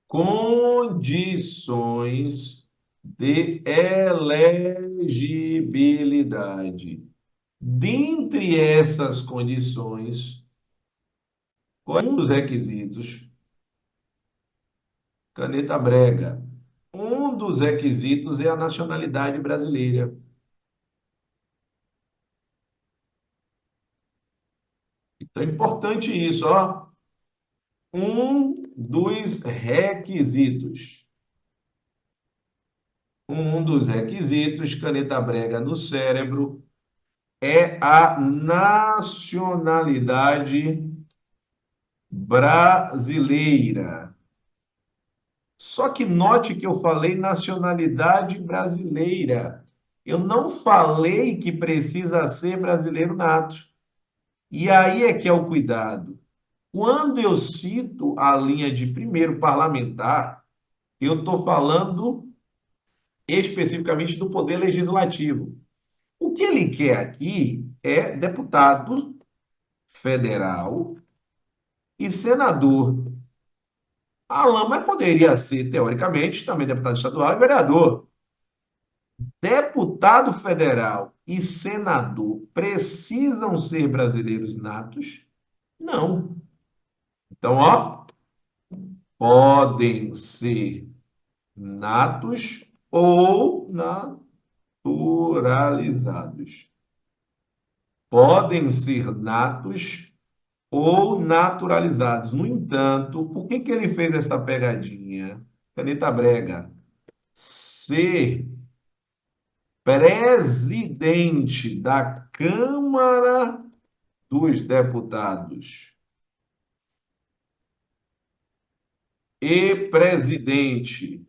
condições de elegibilidade. Dentre essas condições, qual é um dos requisitos? Caneta brega. Um dos requisitos é a nacionalidade brasileira. Então é importante isso, ó. Um dos requisitos. Um dos requisitos, caneta brega no cérebro, é a nacionalidade brasileira. Só que note que eu falei nacionalidade brasileira. Eu não falei que precisa ser brasileiro nato. E aí é que é o cuidado. Quando eu cito a linha de primeiro parlamentar, eu estou falando especificamente do Poder Legislativo. O que ele quer aqui é deputado federal e senador. Alain, mas poderia ser, teoricamente, também deputado estadual e vereador. Deputado federal e senador precisam ser brasileiros natos? Não. Então, ó, podem ser natos ou naturalizados. Podem ser natos ou naturalizados. No entanto, por que ele fez essa pegadinha? Caneta brega. Ser presidente da Câmara dos Deputados e presidente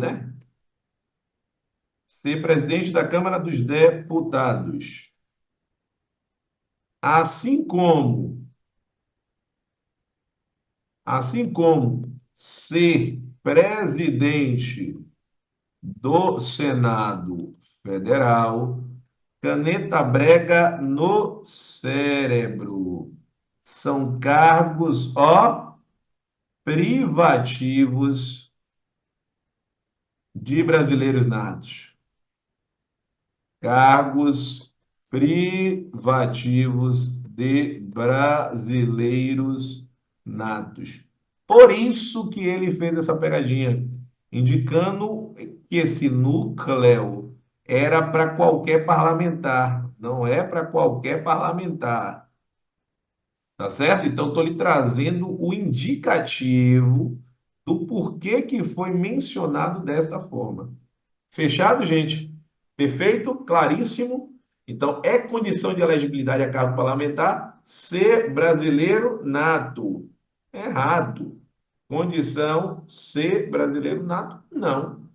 né? Ser presidente da Câmara dos Deputados. Assim como, assim como ser presidente do Senado Federal, caneta brega no cérebro. São cargos, ó, privativos de brasileiros natos. Cargos privativos de brasileiros natos. Por isso que ele fez essa pegadinha, indicando que esse núcleo era para qualquer parlamentar, não é para qualquer parlamentar, tá certo? Então, estou lhe trazendo o indicativo do porquê que foi mencionado desta forma. Fechado, gente? Perfeito? Claríssimo? Então, é condição de elegibilidade a cargo parlamentar ser brasileiro nato. Errado. Condição ser brasileiro nato? Não.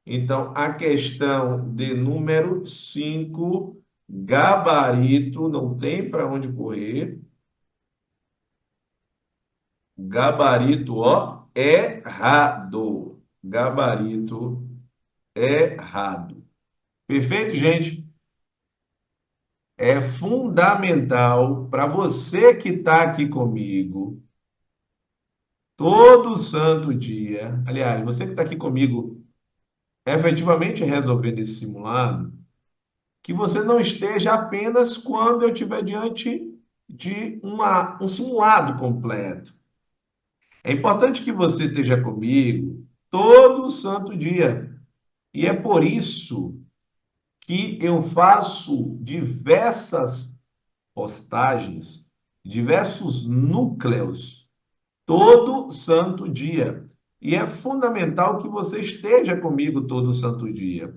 Então, a questão de número 5, gabarito, não tem para onde correr. Gabarito, ó, errado. Gabarito errado. Perfeito, gente? É fundamental para você que está aqui comigo todo santo dia. Aliás, você que está aqui comigo efetivamente resolvendo esse simulado, que você não esteja apenas quando eu estiver diante de um simulado completo. É importante que você esteja comigo todo santo dia. E é por isso que eu faço diversas postagens, diversos núcleos, todo santo dia. E é fundamental que você esteja comigo todo santo dia.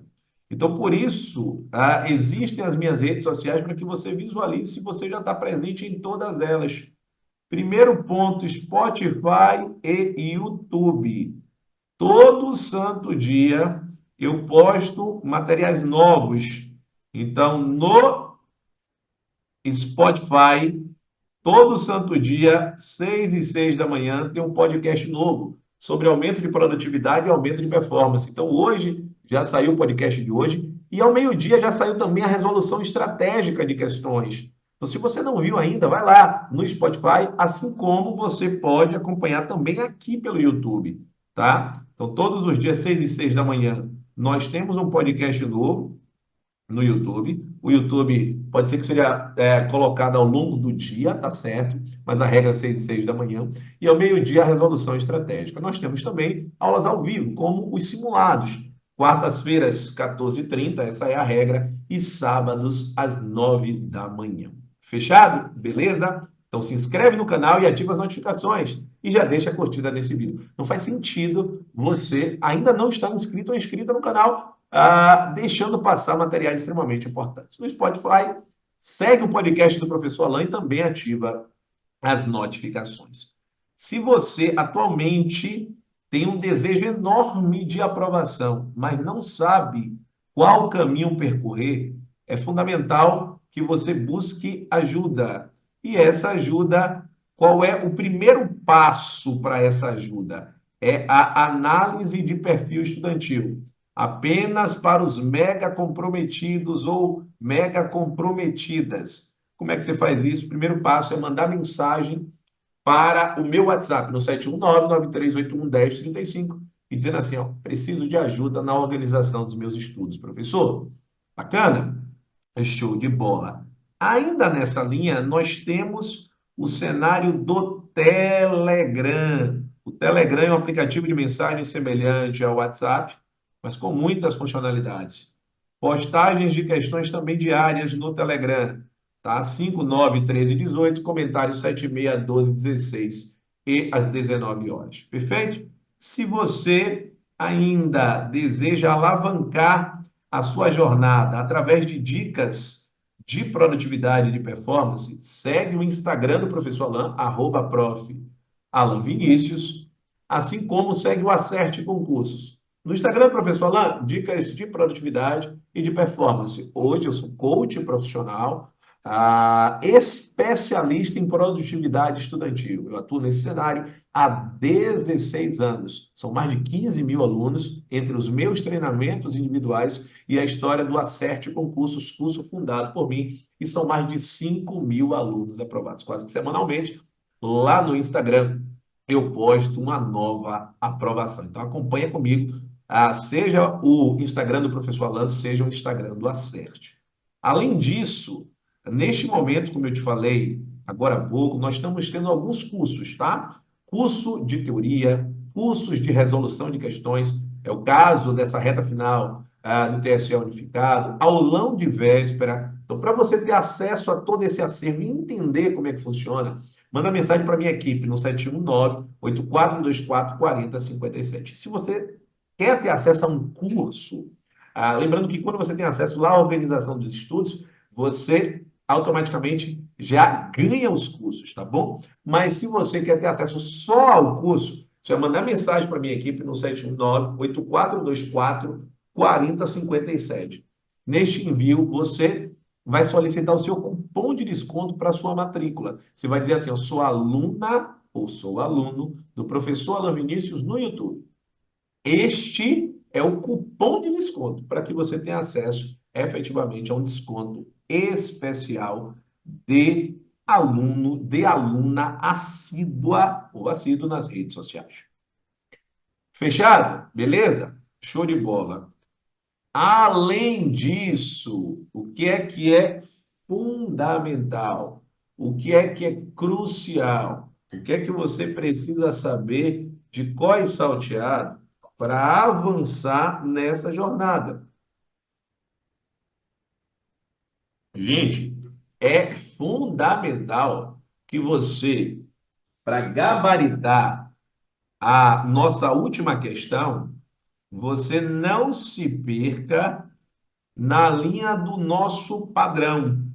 Então, por isso, existem as minhas redes sociais para que você visualize se você já está presente em todas elas. Primeiro ponto, Spotify e YouTube. Todo santo dia eu posto materiais novos. Então, no Spotify, todo santo dia, 6h06 da manhã, tem um podcast novo sobre aumento de produtividade e aumento de performance. Então, hoje já saiu o podcast de hoje e ao meio-dia já saiu também a resolução estratégica de questões. Então, se você não viu ainda, vai lá no Spotify, assim como você pode acompanhar também aqui pelo YouTube, tá? Então, todos os dias, 6h06 da manhã, nós temos um podcast novo no YouTube. O YouTube pode ser que seja colocado ao longo do dia, tá certo? Mas a regra é 6h06 da manhã. E ao meio-dia, a resolução estratégica. Nós temos também aulas ao vivo, como os simulados. Quartas-feiras, 14h30, essa é a regra. E sábados, às 9 da manhã. Fechado? Beleza? Então se inscreve no canal e ativa as notificações. E já deixa a curtida nesse vídeo. Não faz sentido você ainda não estar inscrito ou inscrita no canal, deixando passar materiais extremamente importantes. No Spotify, segue o podcast do professor Alain e também ativa as notificações. Se você atualmente tem um desejo enorme de aprovação, mas não sabe qual caminho percorrer, é fundamental que você busque ajuda. E essa ajuda, qual é o primeiro passo para essa ajuda? É a análise de perfil estudantil. Apenas para os mega comprometidos ou mega comprometidas. Como é que você faz isso? O primeiro passo é mandar mensagem para o meu WhatsApp no 71993811035 e dizendo assim, ó, preciso de ajuda na organização dos meus estudos, professor. Bacana? Show de bola. Ainda nessa linha, nós temos o cenário do Telegram. O Telegram é um aplicativo de mensagem semelhante ao WhatsApp, mas com muitas funcionalidades. Postagens de questões também diárias no Telegram, tá? 5, 9, 13, 18, comentários 7, 6, 12, 16 e às 19 horas. Perfeito? Se você ainda deseja alavancar a sua jornada através de dicas de produtividade e de performance, segue o Instagram do professor Alan, @prof. Alan Vinícius, assim como segue o Acerte Concursos. No Instagram, professor Alan, dicas de produtividade e de performance. Hoje eu sou coach profissional, especialista em produtividade estudantil. Eu atuo nesse cenário há 16 anos. São mais de 15 mil alunos entre os meus treinamentos individuais e a história do Acerte Concursos, curso fundado por mim, e são mais de 5 mil alunos aprovados, quase que semanalmente. Lá no Instagram, eu posto uma nova aprovação. Então, acompanha comigo, seja o Instagram do professor Alan, seja o Instagram do Acerte. Além disso, neste momento, como eu te falei agora há pouco, nós estamos tendo alguns cursos, tá? Curso de teoria, cursos de resolução de questões, é o caso dessa reta final do TSE unificado, aulão de véspera. Então, para você ter acesso a todo esse acervo e entender como é que funciona, manda mensagem para a minha equipe no 719-8424-4057. Se você quer ter acesso a um curso, lembrando que quando você tem acesso lá à organização dos estudos, você automaticamente já ganha os cursos, tá bom? Mas se você quer ter acesso só ao curso, você vai mandar mensagem para a minha equipe no 719-8424-4057. Neste envio, você vai solicitar o seu cupom de desconto para a sua matrícula. Você vai dizer assim, eu sou aluna ou sou aluno do professor Alan Vinícius no YouTube. Este é o cupom de desconto para que você tenha acesso efetivamente a um desconto especial de aluno, de aluna assídua ou assíduo nas redes sociais. Fechado? Beleza? Show de bola. Além disso, o que é fundamental? O que é crucial? O que é que você precisa saber de có e salteado para avançar nessa jornada? Gente, é fundamental que você, para gabaritar a nossa última questão, você não se perca na linha do nosso padrão.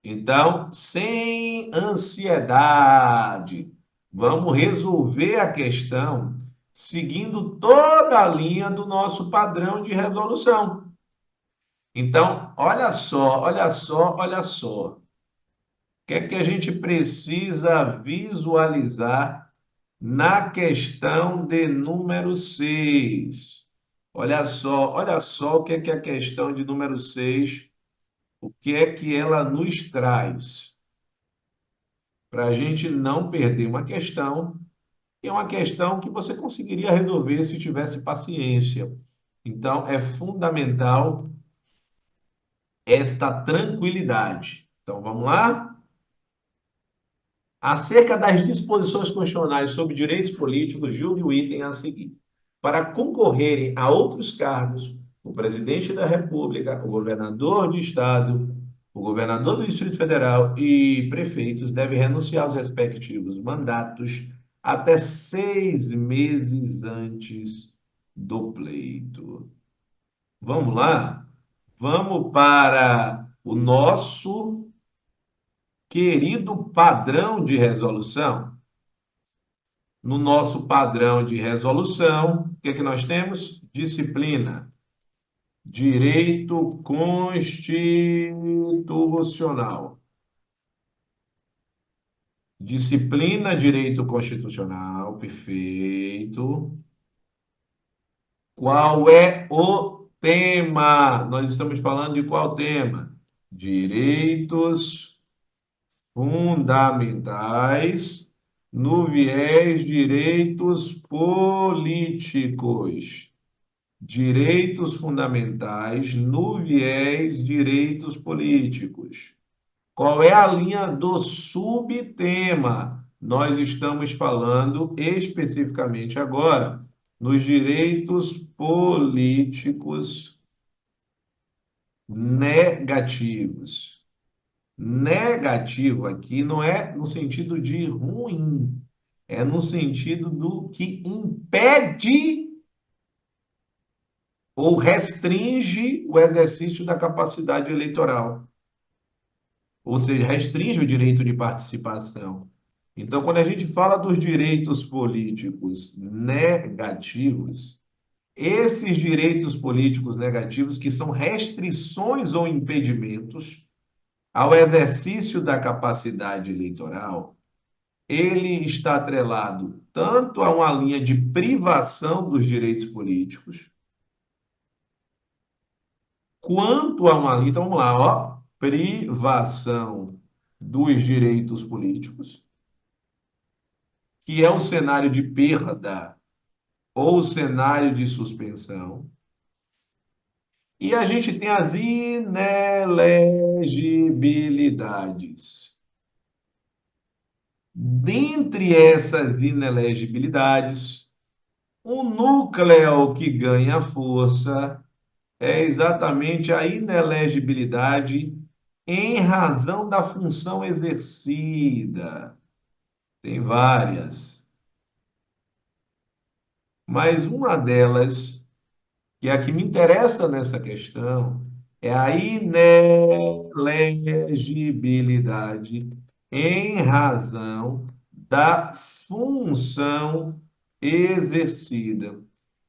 Então, sem ansiedade, vamos resolver a questão seguindo toda a linha do nosso padrão de resolução. Então, olha só, olha só, olha só. O que é que a gente precisa visualizar na questão de número 6? Olha só o que é a questão de número 6, o que é que ela nos traz, para a gente não perder uma questão, e é uma questão que você conseguiria resolver se tivesse paciência. Então, é fundamental esta tranquilidade. Então, vamos lá? Acerca das disposições constitucionais sobre direitos políticos, julgue o item a seguir. Para concorrerem a outros cargos, o presidente da República, o governador de Estado, o governador do Distrito Federal e prefeitos devem renunciar aos respectivos mandatos até 6 meses antes do pleito. Vamos lá? Vamos para o nosso querido padrão de resolução. No nosso padrão de resolução, o que é que nós temos? Disciplina, direito constitucional. Disciplina, direito constitucional, perfeito. Qual é o tema? Nós estamos falando de qual tema? Direitos fundamentais no viés direitos políticos. Direitos fundamentais no viés direitos políticos. Qual é a linha do subtema? Nós estamos falando especificamente agora nos direitos políticos negativos. Negativo aqui não é no sentido de ruim, é no sentido do que impede ou restringe o exercício da capacidade eleitoral. Ou seja, restringe o direito de participação. Então, quando a gente fala dos direitos políticos negativos, esses direitos políticos negativos, que são restrições ou impedimentos ao exercício da capacidade eleitoral, ele está atrelado tanto a uma linha de privação dos direitos políticos, quanto a uma linha, então vamos lá, ó, privação dos direitos políticos, que é o cenário de perda ou o cenário de suspensão. E a gente tem as inelegibilidades. Dentre essas inelegibilidades, o núcleo que ganha força é exatamente a inelegibilidade em razão da função exercida. Tem várias, mas uma delas, que é a que me interessa nessa questão, é a inelegibilidade em razão da função exercida.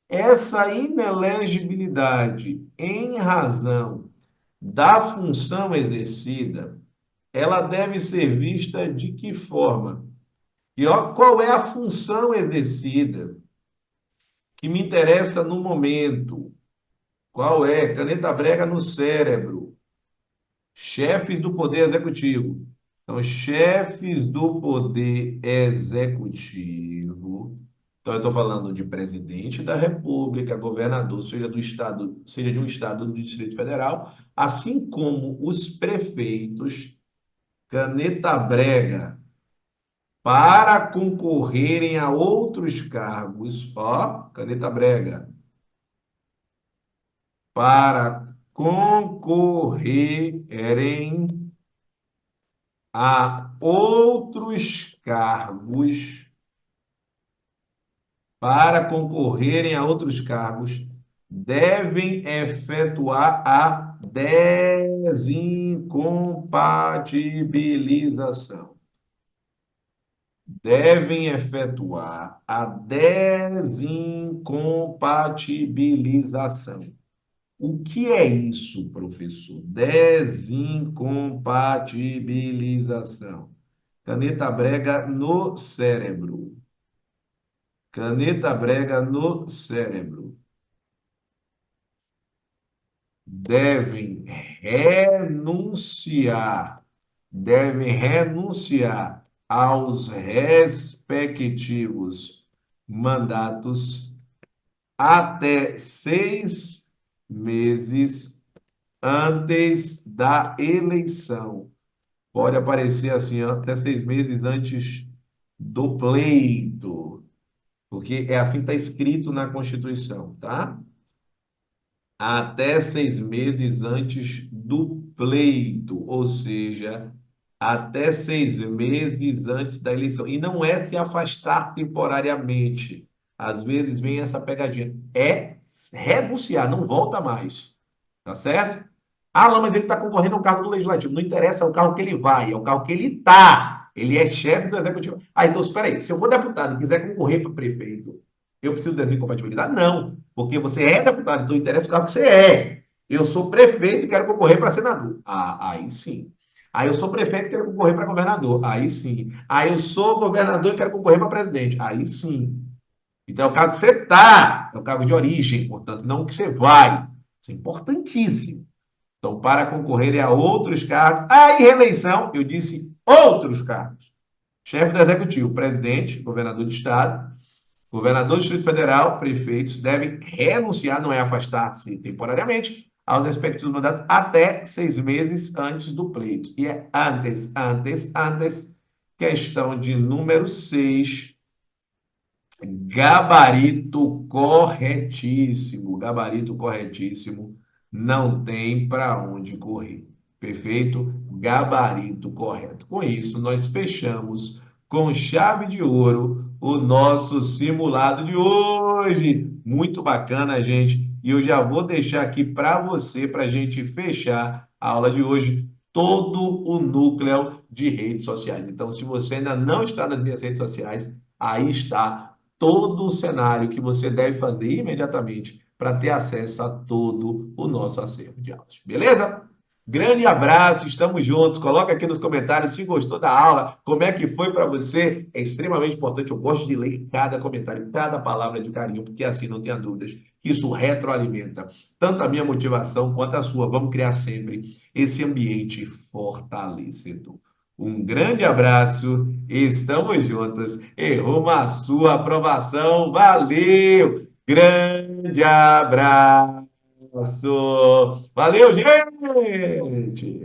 Essa inelegibilidade em razão da função exercida, ela deve ser vista de que forma? E ó, qual é a função exercida que me interessa no momento? Qual é? Caneta brega no cérebro. Chefes do Poder Executivo. Então, chefes do Poder Executivo. Então, eu estou falando de presidente da República, governador, seja do estado, seja de um estado do Distrito Federal, assim como os prefeitos, caneta brega, para concorrerem a outros cargos, ó, caneta brega, para concorrerem a outros cargos, devem efetuar a desincompatibilização. Devem efetuar a desincompatibilização. O que é isso, professor? Desincompatibilização. Caneta brega no cérebro. Caneta brega no cérebro. Devem renunciar aos respectivos mandatos até 6 meses antes da eleição. Pode aparecer assim, até 6 meses antes do pleito, porque é assim que está escrito na Constituição, tá? Até 6 meses antes do pleito, ou seja, até 6 meses antes da eleição. E não é se afastar temporariamente. Às vezes vem essa pegadinha. É renunciar, não volta mais. Tá certo? Ah, não, mas ele está concorrendo ao cargo do legislativo. Não interessa, é o cargo que ele vai, é o cargo que ele está. Ele é chefe do executivo. Ah, então espera aí. Se eu for deputado e quiser concorrer para prefeito, eu preciso dessa incompatibilidade? Não, porque você é deputado, então interessa o cargo que você é. Eu sou prefeito e quero concorrer para senador. Ah, aí sim. Aí eu sou prefeito e quero concorrer para governador. Aí sim. Aí eu sou governador e quero concorrer para presidente. Aí sim. Então é o cargo que você está, é o cargo de origem, portanto, não o que você vai. Isso é importantíssimo. Então, para concorrer a outros cargos, e reeleição, eu disse outros cargos. Chefe do Executivo, presidente, governador de Estado, governador do Distrito Federal, prefeitos devem renunciar, não é afastar-se temporariamente, aos respectivos mandatos até 6 meses antes do pleito. E é antes, questão de número 6, gabarito corretíssimo, não tem para onde correr. Perfeito? Gabarito correto. Com isso, nós fechamos com chave de ouro o nosso simulado de hoje. Muito bacana, gente. E eu já vou deixar aqui para você, para a gente fechar a aula de hoje, todo o núcleo de redes sociais. Então, se você ainda não está nas minhas redes sociais, aí está todo o cenário que você deve fazer imediatamente para ter acesso a todo o nosso acervo de aulas. Beleza? Grande abraço, estamos juntos. Coloca aqui nos comentários se gostou da aula, como é que foi para você. É extremamente importante. Eu gosto de ler cada comentário, cada palavra de carinho, porque assim não tenha dúvidas que isso retroalimenta tanto a minha motivação quanto a sua. Vamos criar sempre esse ambiente fortalecedor. Um grande abraço, estamos juntos e rumo à sua aprovação. Valeu! Grande abraço! Valeu, gente!